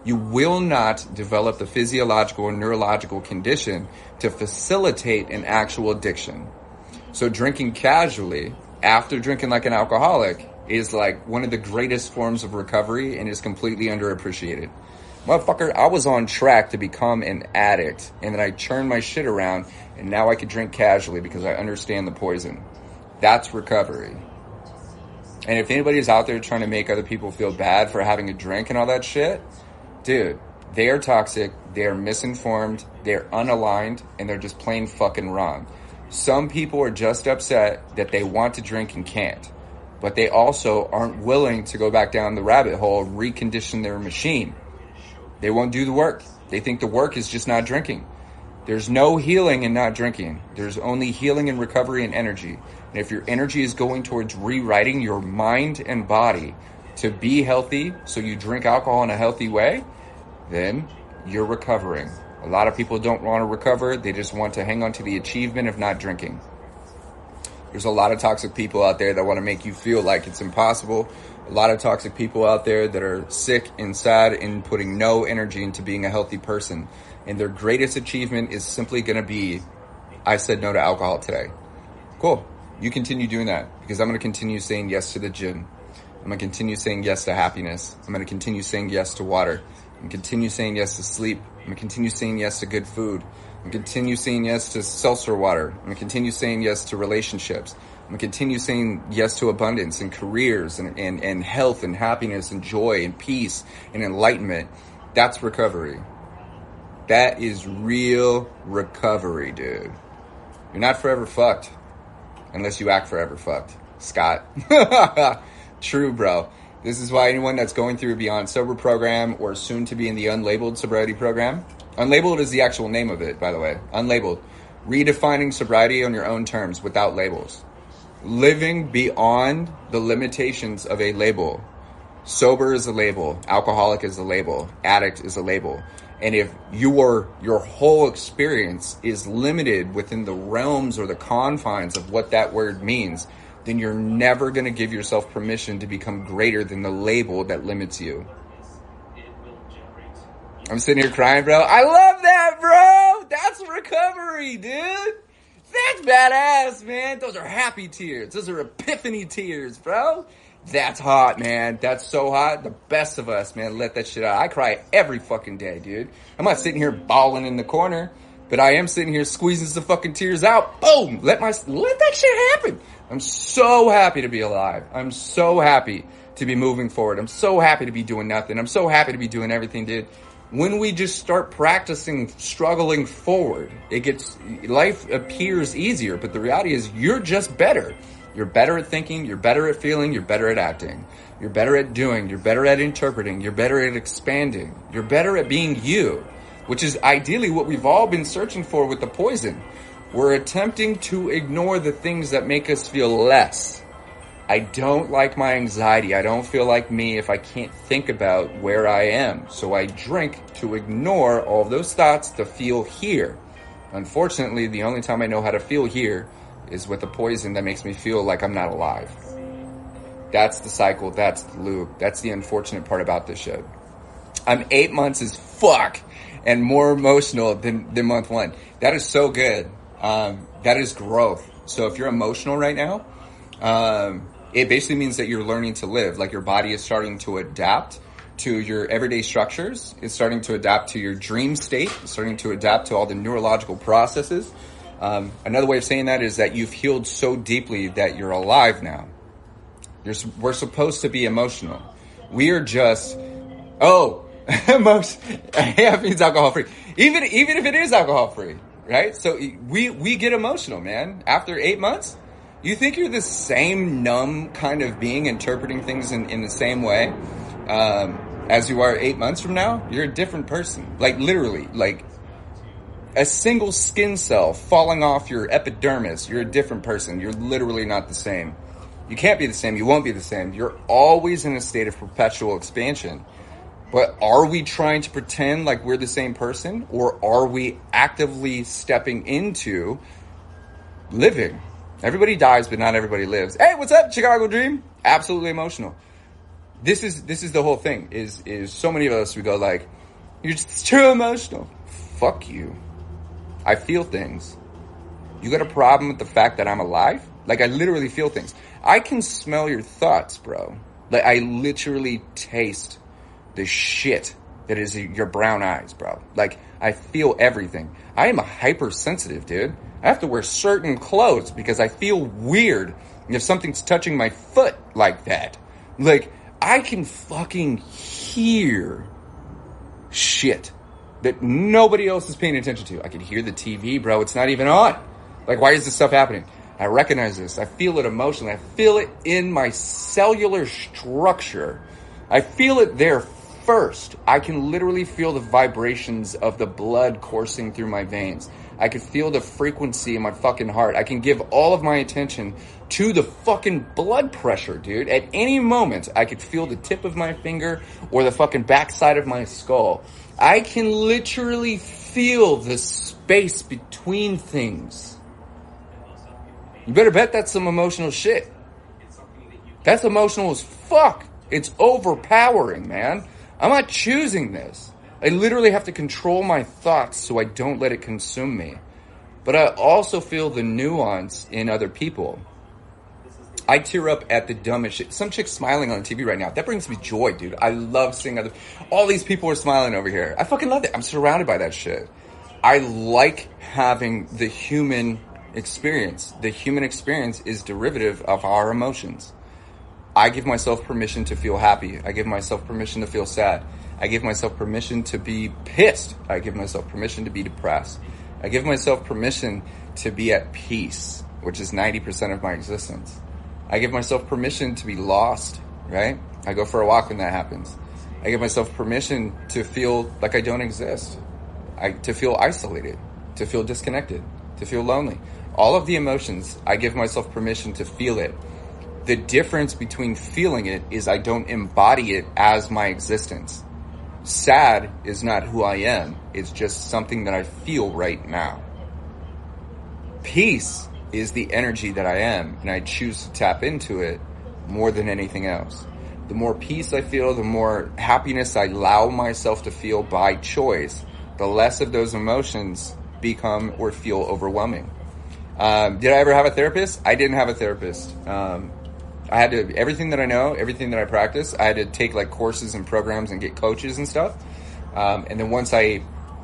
You will not develop the physiological or neurological condition to facilitate an actual addiction. So drinking casually after drinking like an alcoholic is like one of the greatest forms of recovery and is completely underappreciated. Motherfucker, I was on track to become an addict, and then I turned my shit around, and now I could drink casually because I understand the poison. That's recovery. And if anybody's out there trying to make other people feel bad for having a drink and all that shit, dude, they are toxic, they are misinformed, they're unaligned, and they're just plain fucking wrong. Some people are just upset that they want to drink and can't, but they also aren't willing to go back down the rabbit hole and recondition their machine. They won't do the work. They think the work is just not drinking. There's no healing in not drinking. There's only healing in recovery and energy. And if your energy is going towards rewriting your mind and body to be healthy, so you drink alcohol in a healthy way, then you're recovering. A lot of people don't want to recover. They just want to hang on to the achievement of not drinking. There's a lot of toxic people out there that want to make you feel like it's impossible. A lot of toxic people out there that are sick and sad and putting no energy into being a healthy person. And their greatest achievement is simply going to be, I said no to alcohol today. Cool. You continue doing that, because I'm going to continue saying yes to the gym. I'm going to continue saying yes to happiness. I'm going to continue saying yes to water. I'm going to continue saying yes to sleep. I'm going to continue saying yes to good food. I'm going to continue saying yes to seltzer water. I'm going to continue saying yes to relationships. I'm going to continue saying yes to abundance and careers and health and happiness and joy and peace and enlightenment. That's recovery. That is real recovery, dude. You're not forever fucked unless you act forever fucked. Scott. True, bro. This is why anyone that's going through a Beyond Sober program or soon to be in the Unlabeled sobriety program. Unlabeled is the actual name of it, by the way. Unlabeled. Redefining sobriety on your own terms without labels. Living beyond the limitations of a label. Sober is a label. Alcoholic is a label. Addict is a label. And if your whole experience is limited within the realms or the confines of what that word means, then you're never going to give yourself permission to become greater than the label that limits you. I'm sitting here crying, bro. I love that, bro. That's recovery, dude. That's badass, man. Those are happy tears. Those are epiphany tears, bro. That's hot, man. That's so hot. The best of us, man, let that shit out. I cry every fucking day, dude. I'm not sitting here bawling in the corner, but I am sitting here squeezing some fucking tears out. Boom! Let that shit happen. I'm so happy to be alive. I'm so happy to be moving forward. I'm so happy to be doing nothing. I'm so happy to be doing everything, dude. When we just start practicing struggling forward, life appears easier, but the reality is you're just better. You're better at thinking, you're better at feeling, you're better at acting. You're better at doing, you're better at interpreting, you're better at expanding. You're better at being you. which is ideally what we've all been searching for with the poison. We're attempting to ignore the things that make us feel less. I don't like my anxiety. I don't feel like me if I can't think about where I am. So I drink to ignore all of those thoughts to feel here. Unfortunately, the only time I know how to feel here is with a poison that makes me feel like I'm not alive. That's the cycle. That's the loop. That's the unfortunate part about this shit. I'm 8 months as fuck and more emotional than month one. That is so good. That is growth. So if you're emotional right now, it basically means that you're learning to live. Like your body is starting to adapt to your everyday structures. It's starting to adapt to your dream state. It's starting to adapt to all the neurological processes. Another way of saying that is that you've healed so deeply that you're alive now. We're supposed to be emotional. We are just, yeah, means alcohol free. Even if it is alcohol free, right? So we get emotional, man. After 8 months, you think you're the same numb kind of being interpreting things in the same way as you are 8 months from now. You're a different person. Like literally, like a single skin cell falling off your epidermis. You're a different person. You're literally not the same. You can't be the same. You won't be the same. You're always in a state of perpetual expansion. But are we trying to pretend like we're the same person? Or are we actively stepping into living? Everybody dies, but not everybody lives. Hey, what's up, Chicago Dream? Absolutely emotional. This is the whole thing. Is so many of us, we go like, you're just too emotional. Fuck you. I feel things. You got a problem with the fact that I'm alive? Like, I literally feel things. I can smell your thoughts, bro. Like, I literally taste the shit that is your brown eyes, bro. Like, I feel everything. I am a hypersensitive, dude. I have to wear certain clothes because I feel weird if something's touching my foot like that. Like, I can fucking hear shit that nobody else is paying attention to. I can hear the TV, bro. It's not even on. Like, why is this stuff happening? I recognize this. I feel it emotionally. I feel it in my cellular structure. I feel it there first. I can literally feel the vibrations of the blood coursing through my veins. I can feel the frequency in my fucking heart. I can give all of my attention to the fucking blood pressure, dude. At any moment, I could feel the tip of my finger or the fucking backside of my skull. I can literally feel the space between things. You better bet that's some emotional shit. That's emotional as fuck. It's overpowering, man. I'm not choosing this. I literally have to control my thoughts so I don't let it consume me. But I also feel the nuance in other people. I tear up at the dumbest shit. Some chick's smiling on TV right now. That brings me joy, dude. I love seeing all these people are smiling over here. I fucking love it. I'm surrounded by that shit. I like having the human experience. The human experience is derivative of our emotions. I give myself permission to feel happy. I give myself permission to feel sad. I give myself permission to be pissed. I give myself permission to be depressed. I give myself permission to be at peace, which is 90% of my existence. I give myself permission to be lost, right? I go for a walk when that happens. I give myself permission to feel like I don't exist. To feel isolated, to feel disconnected, to feel lonely. All of the emotions, I give myself permission to feel it. The difference between feeling it is I don't embody it as my existence. Sad is not who I am. It's just something that I feel right now. Peace is the energy that I am, and I choose to tap into it more than anything else. The more peace I feel, the more happiness I allow myself to feel by choice, the less of those emotions become or feel overwhelming. Did I ever have a therapist? I didn't have a therapist. I had to, everything that I know, everything that I practice, I had to take like courses and programs and get coaches and stuff. And then once I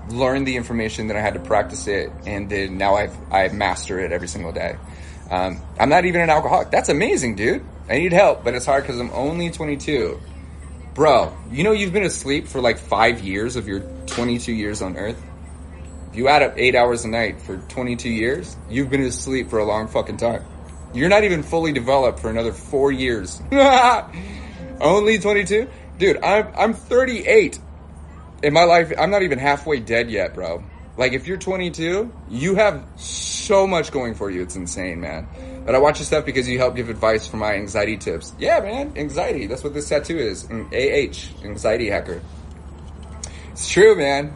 learned the information, then I had to practice it. And then now I master it every single day. I'm not even an alcoholic. That's amazing, dude. I need help, but it's hard because I'm only 22. Bro, you know you've been asleep for like 5 years of your 22 years on Earth? If you add up 8 hours a night for 22 years, you've been asleep for a long fucking time. You're not even fully developed for another 4 years. Only 22? Dude, I'm 38. in my life, I'm not even halfway dead yet, bro. Like, if you're 22, you have so much going for you. It's insane, man. But I watch your stuff because you help give advice for my anxiety tips. Yeah, man, anxiety. That's what this tattoo is. Anxiety hacker. It's true, man.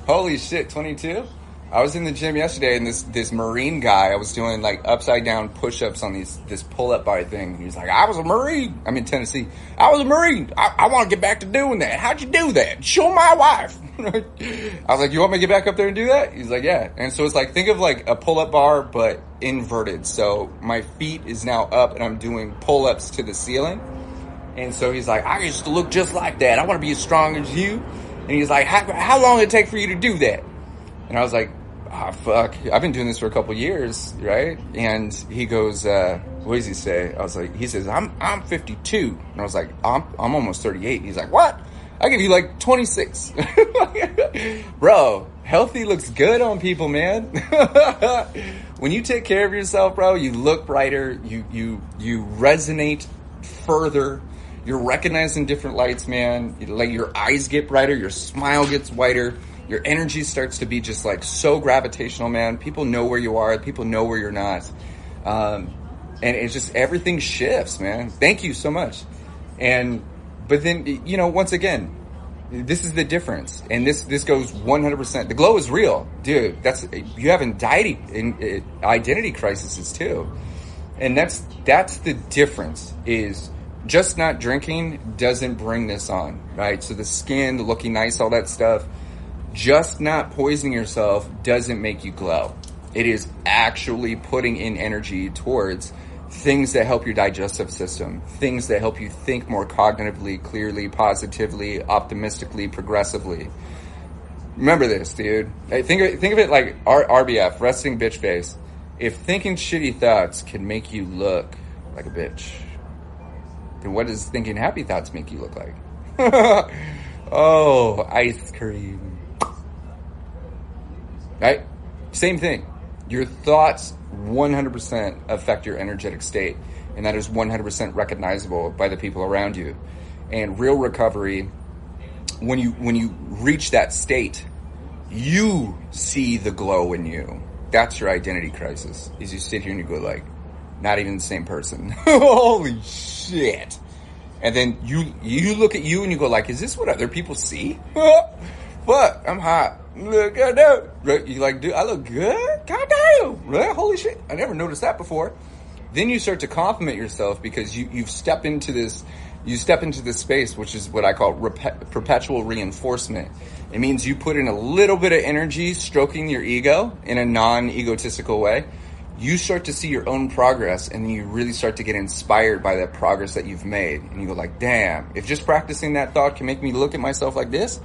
Holy shit, 22? I was in the gym yesterday, and this Marine guy, I was doing like upside down push-ups on this pull-up bar thing. He's like, I was a Marine. I'm in Tennessee. I was a Marine. I want to get back to doing that. How'd you do that? Show my wife. I was like, you want me to get back up there and do that? He's like, yeah. And so it's like, think of like a pull-up bar, but inverted. So my feet is now up, and I'm doing pull-ups to the ceiling. And so he's like, I used to look just like that. I want to be as strong as you. And he's like, how long did it take for you to do that? And I was like, fuck, I've been doing this for a couple years, right? And he goes, what does he say? I was like, he says, I'm 52. And I was like, I'm almost 38. He's like, what? I give you like 26. Bro, healthy looks good on people, man. When you take care of yourself, bro, you look brighter, you resonate further. You're recognized in different lights, man. Like, your eyes get brighter, your smile gets whiter. Your energy starts to be just like so gravitational, man. People know where you are. People know where you're not. And it's just, everything shifts, man. Thank you so much. But then, you know, once again, this is the difference. And this goes 100%. The glow is real, dude. You have identity crises too. And that's the difference, is just not drinking doesn't bring this on, right? So the skin, the looking nice, all that stuff. Just not poisoning yourself doesn't make you glow. It is actually putting in energy towards things that help your digestive system, things that help you think more cognitively, clearly, positively, optimistically, progressively. Remember this, dude. Think of it like RBF, resting bitch face. If thinking shitty thoughts can make you look like a bitch, then what does thinking happy thoughts make you look like? Oh, ice cream. Right? Same thing. Your thoughts 100% affect your energetic state, and that is 100% recognizable by the people around you. And real recovery, when you reach that state, you see the glow in you. That's your identity crisis. Is you sit here and you go like, not even the same person. Holy shit. And then you look at you and you go like, is this what other people see? Fuck, I'm hot. Look at that. Right? You like, dude, I look good? God damn. Right? Holy shit. I never noticed that before. Then you start to compliment yourself because you step into this space, which is what I call perpetual reinforcement. It means you put in a little bit of energy stroking your ego in a non-egotistical way. You start to see your own progress, and then you really start to get inspired by that progress that you've made. And you go like, damn, if just practicing that thought can make me look at myself like this,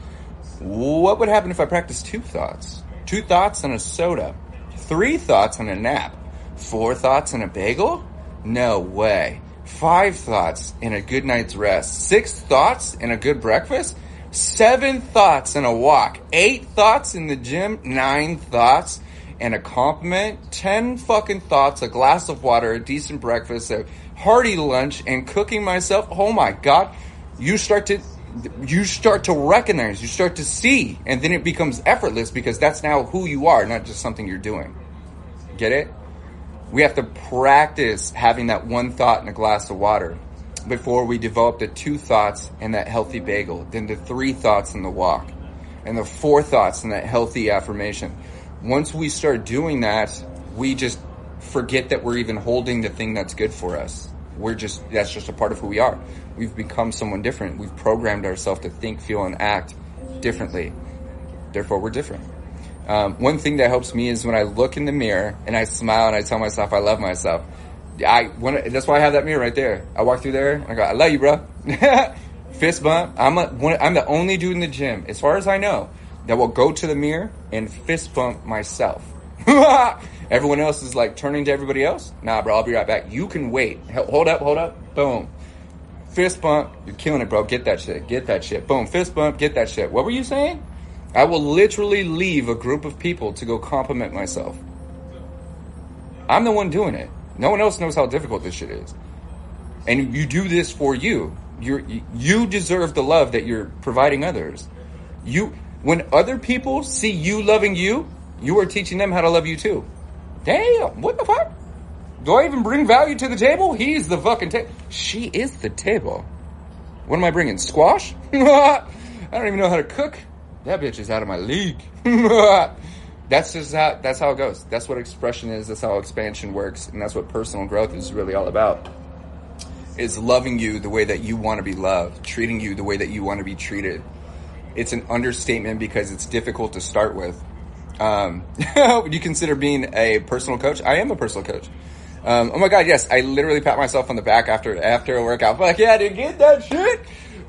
what would happen if I practiced 2 thoughts? 2 thoughts and a soda. 3 thoughts and a nap. 4 thoughts and a bagel? No way. 5 thoughts and a good night's rest. 6 thoughts and a good breakfast? 7 thoughts and a walk. 8 thoughts in the gym. 9 thoughts and a compliment. 10 fucking thoughts, a glass of water, a decent breakfast, a hearty lunch, and cooking myself. Oh my God. You start to recognize, you start to see, and then it becomes effortless because that's now who you are, not just something you're doing. Get it? We have to practice having that 1 thought and a glass of water before we develop the 2 thoughts and that healthy bagel, then the 3 thoughts and the walk, and the 4 thoughts and that healthy affirmation. Once we start doing that, we just forget that we're even holding the thing that's good for us. That's just a part of who we are. We've become someone different. We've programmed ourselves to think, feel, and act differently. Therefore, we're different. One thing that helps me is when I look in the mirror and I smile and I tell myself I love myself. That's why I have that mirror right there. I walk through there and I go, I love you, bro. Fist bump. I'm the only dude in the gym, as far as I know, that will go to the mirror and fist bump myself. Everyone else is like turning to everybody else. Nah, bro, I'll be right back. You can wait. Hold up. Boom. Fist bump. You're killing it, bro. Get that shit. Boom. Fist bump. Get that shit. What were you saying? I will literally leave a group of people to go compliment myself. I'm the one doing it. No one else knows how difficult this shit is. And you do this for you. You deserve the love that you're providing others. When other people see you loving you, you are teaching them how to love you too. Damn, what the fuck? Do I even bring value to the table? He's the fucking table. She is the table. What am I bringing? Squash? I don't even know how to cook. That bitch is out of my league. That's how it goes. That's what expression is. That's how expansion works. And that's what personal growth is really all about. Is loving you the way that you want to be loved. Treating you the way that you want to be treated. It's an understatement because it's difficult to start with. Would you consider being a personal coach? I am a personal coach. Oh my God, yes. I literally pat myself on the back after a workout. I'm like, yeah, I didn't get that shit.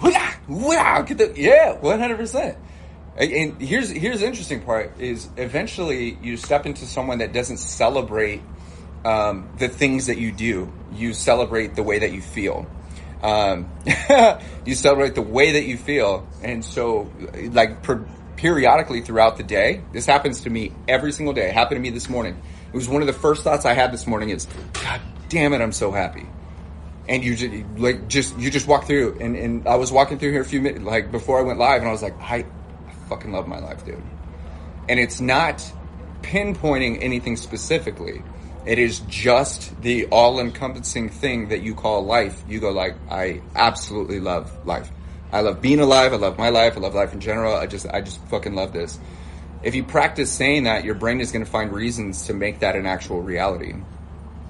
Yeah, 100%. And here's the interesting part is eventually you step into someone that doesn't celebrate the things that you do. You celebrate the way that you feel. You celebrate the way that you feel. And so like periodically throughout the day, this happens to me every single day. It happened to me this morning. It was one of the first thoughts I had this morning is, God damn it, I'm so happy. And you just walk through and I was walking through here a few minutes, like before I went live, and I was like, I fucking love my life, dude. And it's not pinpointing anything specifically. It is just the all-encompassing thing that you call life. You go like, I absolutely love life. I love being alive. I love my life. I love life in general. I just fucking love this. If you practice saying that, your brain is going to find reasons to make that an actual reality.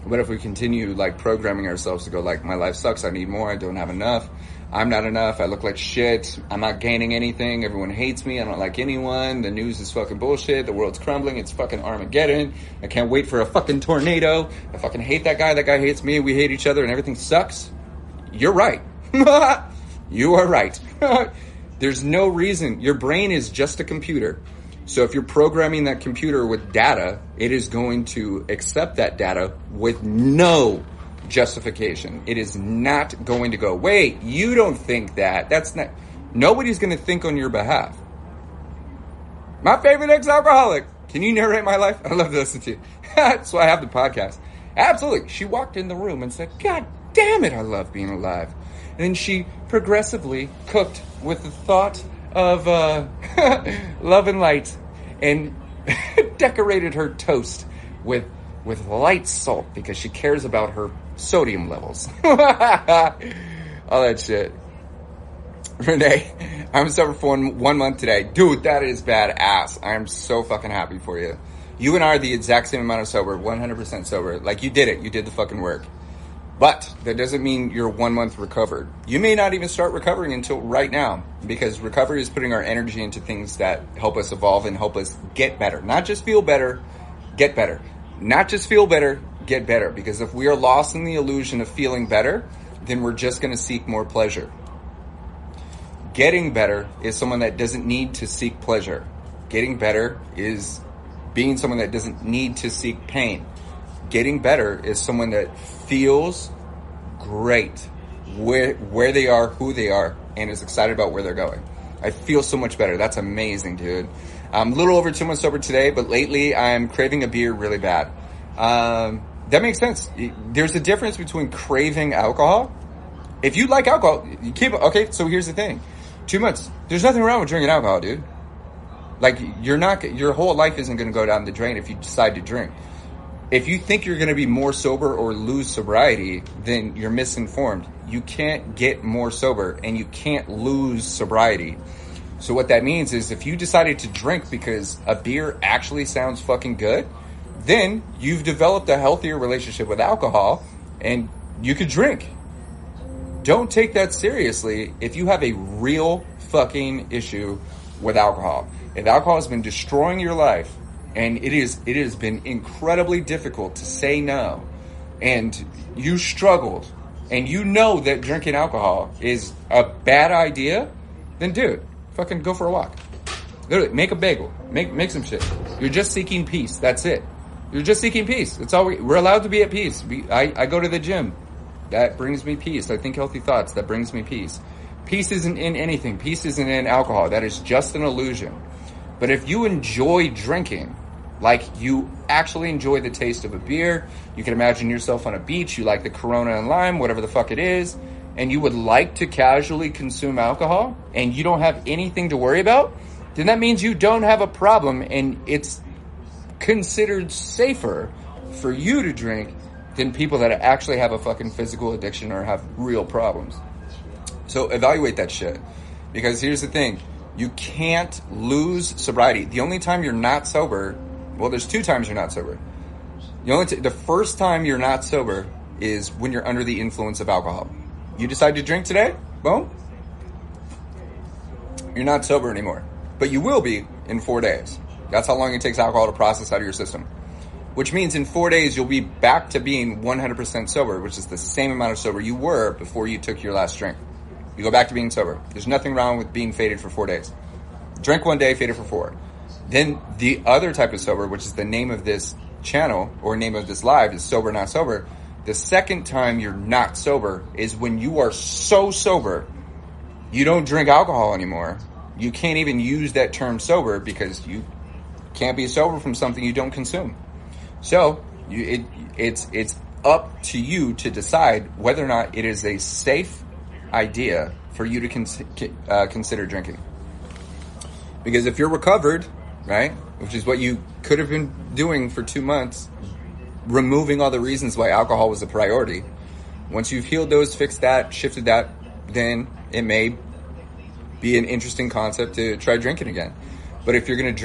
What if we continue like programming ourselves to go like, my life sucks. I need more. I don't have enough. I'm not enough. I look like shit. I'm not gaining anything. Everyone hates me. I don't like anyone. The news is fucking bullshit. The world's crumbling. It's fucking Armageddon. I can't wait for a fucking tornado. I fucking hate that guy. That guy hates me. We hate each other and everything sucks. You're right. You are right. There's no reason. Your brain is just a computer. So if you're programming that computer with data, it is going to accept that data with no justification. It is not going to go, wait, you don't think that. That's not, nobody's going to think on your behalf. My favorite ex-alcoholic. Can you narrate my life? I love to listen to you. That's why I have the podcast. Absolutely. She walked in the room and said, God damn it, I love being alive. And then she progressively cooked with the thought of love and light and decorated her toast with light salt because she cares about her sodium levels. All that shit. Renee, I'm sober for one month today. Dude, that is badass. I am so fucking happy for you. You and I are the exact same amount of sober, 100% sober. Like, you did it. You did the fucking work. But that doesn't mean you're 1 month recovered. You may not even start recovering until right now, because recovery is putting our energy into things that help us evolve and help us get better. Not just feel better, get better. Not just feel better, get better. Because if we are lost in the illusion of feeling better, then we're just going to seek more pleasure. Getting better is someone that doesn't need to seek pleasure. Getting better is being someone that doesn't need to seek pain. Getting better is someone that feels great where they are, who they are, and is excited about where they're going. I feel so much better. That's amazing, dude. I'm a little over 2 months sober today, but lately I'm craving a beer really bad. That makes sense. There's a difference between craving alcohol. If you like alcohol, you keep, okay, so here's the thing. 2 months. There's nothing wrong with drinking alcohol, dude. Like, your whole life isn't going to go down the drain if you decide to drink. If you think you're going to be more sober or lose sobriety, then you're misinformed. You can't get more sober and you can't lose sobriety. So what that means is if you decided to drink because a beer actually sounds fucking good, then you've developed a healthier relationship with alcohol and you could drink. Don't take that seriously if you have a real fucking issue with alcohol. If alcohol has been destroying your life, and it has been incredibly difficult to say no, and you struggled, and you know that drinking alcohol is a bad idea, then dude, fucking go for a walk. Literally, make a bagel. Make some shit. You're just seeking peace. That's it. You're just seeking peace. That's all we're allowed to be at peace. I go to the gym. That brings me peace. I think healthy thoughts. That brings me peace. Peace isn't in anything. Peace isn't in alcohol. That is just an illusion. But if you enjoy drinking, like you actually enjoy the taste of a beer, you can imagine yourself on a beach, you like the Corona and lime, whatever the fuck it is, and you would like to casually consume alcohol, and you don't have anything to worry about, then that means you don't have a problem, and it's considered safer for you to drink than people that actually have a fucking physical addiction or have real problems. So evaluate that shit. Because here's the thing. You can't lose sobriety. The only time you're not sober, well, there's 2 times you're not sober. The first time you're not sober is when you're under the influence of alcohol. You decide to drink today, boom, you're not sober anymore. But you will be in 4 days. That's how long it takes alcohol to process out of your system. Which means in 4 days, you'll be back to being 100% sober, which is the same amount of sober you were before you took your last drink. You go back to being sober. There's nothing wrong with being faded for 4 days. Drink 1 day, faded for 4. Then the other type of sober, which is the name of this channel or name of this live, is sober, not sober. The second time you're not sober is when you are so sober, you don't drink alcohol anymore. You can't even use that term sober because you can't be sober from something you don't consume. So it's up to you to decide whether or not it is a safe idea for you to consider drinking. Because if you're recovered, right, which is what you could have been doing for 2 months, removing all the reasons why alcohol was a priority, once you've healed those, fixed that, shifted that, then it may be an interesting concept to try drinking again. But if you're going to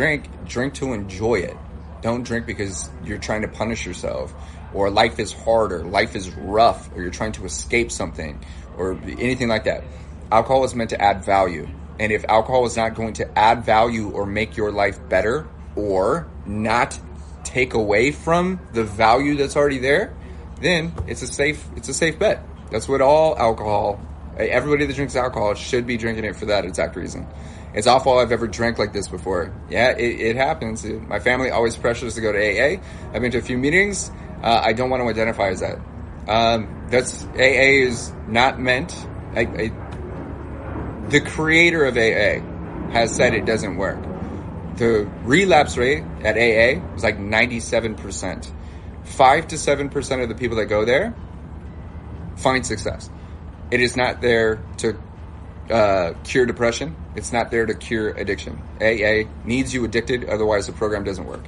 drink to enjoy it. Don't drink because you're trying to punish yourself, or life is hard, or life is rough, or you're trying to escape something, or anything like that. Alcohol is meant to add value. And if alcohol is not going to add value or make your life better, or not take away from the value that's already there, then it's a safe bet. That's what all alcohol, everybody that drinks alcohol should be drinking it for that exact reason. It's awful I've ever drank like this before. Yeah, it happens. My family always pressures us to go to AA. I've been to a few meetings. I don't want to identify as that. AA is not meant. The creator of AA has said it doesn't work. The relapse rate at AA is like 97%. 5 to 7% of the people that go there find success. It is not there to cure depression. It's not there to cure addiction. AA needs you addicted, otherwise the program doesn't work.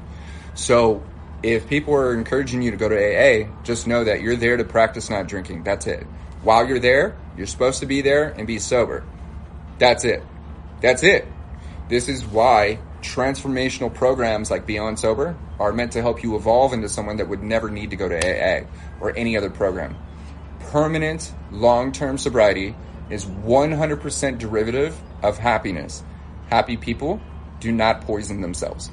So if people are encouraging you to go to AA, just know that you're there to practice not drinking. That's it. While you're there, you're supposed to be there and be sober. That's it. That's it. This is why transformational programs like Beyond Sober are meant to help you evolve into someone that would never need to go to AA or any other program. Permanent, long-term sobriety is 100% derivative of happiness. Happy people do not poison themselves.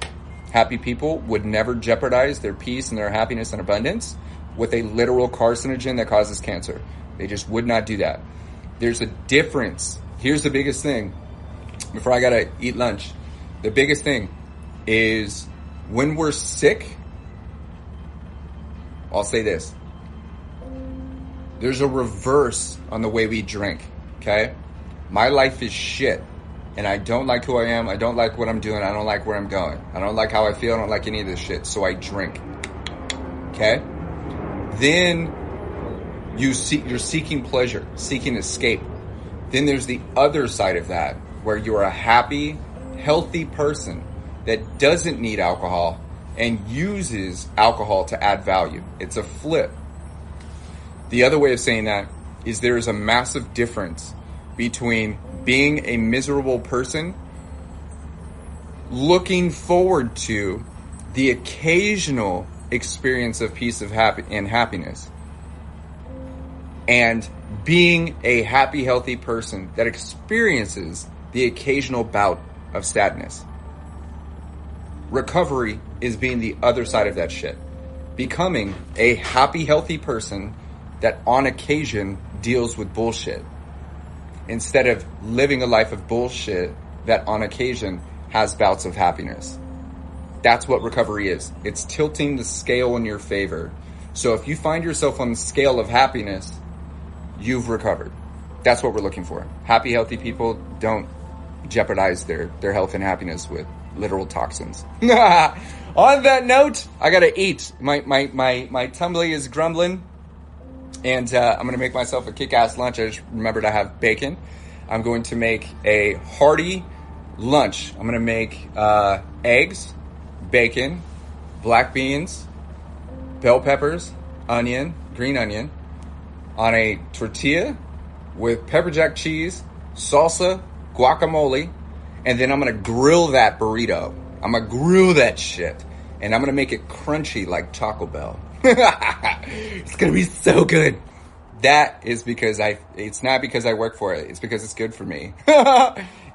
Happy people would never jeopardize their peace and their happiness and abundance with a literal carcinogen that causes cancer. They just would not do that. There's a difference. Here's the biggest thing. Before I gotta eat lunch, the biggest thing is when we're sick, I'll say this. There's a reverse on the way we drink, okay? My life is shit, and I don't like who I am. I don't like what I'm doing. I don't like where I'm going. I don't like how I feel. I don't like any of this shit, so I drink, okay? Then you're seeking pleasure, seeking escape. Then there's the other side of that, where you're a happy, healthy person that doesn't need alcohol and uses alcohol to add value. It's a flip. The other way of saying that is there is a massive difference between being a miserable person looking forward to the occasional experience of peace and happiness, and being a happy, healthy person that experiences the occasional bout of sadness. Recovery is being the other side of that shit. Becoming a happy, healthy person that on occasion deals with bullshit, instead of living a life of bullshit that on occasion has bouts of happiness. That's what recovery is. It's tilting the scale in your favor. So if you find yourself on the scale of happiness, you've recovered. That's what we're looking for. Happy, healthy people don't jeopardize their health and happiness with literal toxins. On that note, I gotta eat. My tumbly is grumbling, and I'm gonna make myself a kick-ass lunch. I just remembered I have bacon. I'm going to make a hearty Lunch, I'm gonna make eggs, bacon, black beans, bell peppers, onion, green onion, on a tortilla with pepper jack cheese, salsa, guacamole, and then I'm gonna grill that burrito. I'm gonna grill that shit, and I'm gonna make it crunchy like Taco Bell. It's gonna be so good. That is because it's not because I work for it. It's because it's good for me.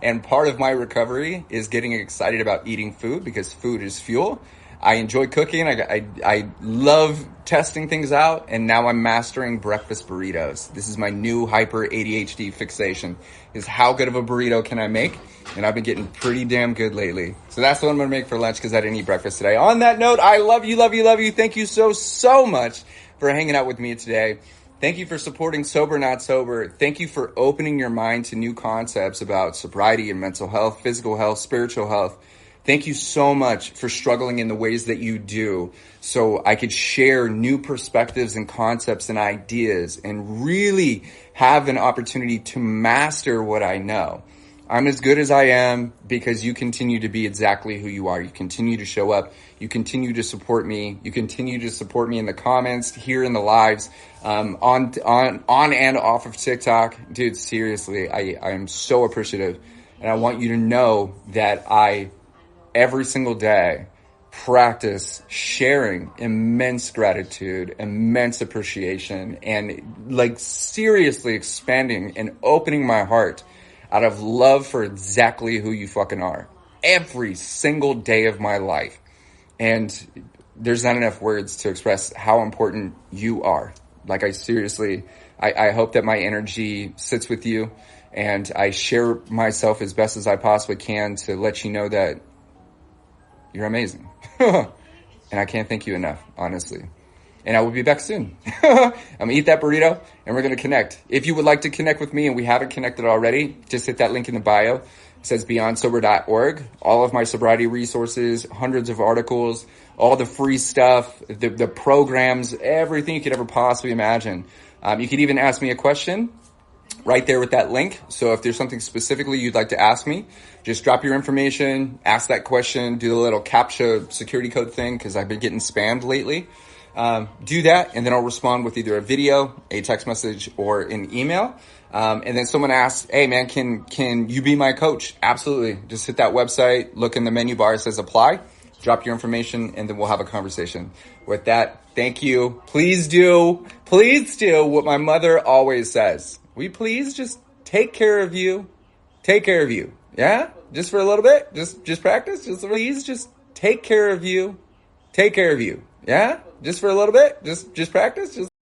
And part of my recovery is getting excited about eating food because food is fuel. I enjoy cooking. I love testing things out. And now I'm mastering breakfast burritos. This is my new hyper ADHD fixation, is how good of a burrito can I make? And I've been getting pretty damn good lately. So that's what I'm going to make for lunch because I didn't eat breakfast today. On that note, I love you, love you, love you. Thank you so much for hanging out with me today. Thank you for supporting Sober Not Sober. Thank you for opening your mind to new concepts about sobriety and mental health, physical health, spiritual health. Thank you so much for struggling in the ways that you do so I could share new perspectives and concepts and ideas and really have an opportunity to master what I know. I'm as good as I am because you continue to be exactly who you are. You continue to show up. You continue to support me. You continue to support me in the comments, here in the lives, on and off of TikTok. Dude, seriously, I am so appreciative. And I want you to know that I, every single day, practice sharing immense gratitude, immense appreciation, and like seriously expanding and opening my heart out of love for exactly who you fucking are every single day of my life. And there's not enough words to express how important you are. Like I hope that my energy sits with you and I share myself as best as I possibly can to let you know that you're amazing. And I can't thank you enough, honestly. And I will be back soon. I'm going to eat that burrito and we're going to connect. If you would like to connect with me and we haven't connected already, just hit that link in the bio. It says beyondsober.org. All of my sobriety resources, hundreds of articles, all the free stuff, the programs, everything you could ever possibly imagine. You could even ask me a question right there with that link. So if there's something specifically you'd like to ask me, just drop your information, ask that question, do the little CAPTCHA security code thing because I've been getting spammed lately. Do that, and then I'll respond with either a video, a text message, or an email. And then someone asks, hey man, can you be my coach? Absolutely. Just hit that website, look in the menu bar, it says apply, drop your information, and then we'll have a conversation. With that, thank you. Please do what my mother always says. Will you please just take care of you? Take care of you. Yeah? Just for a little bit? Just practice? Please just take care of you. Take care of you. Yeah? Just for a little bit? Just practice?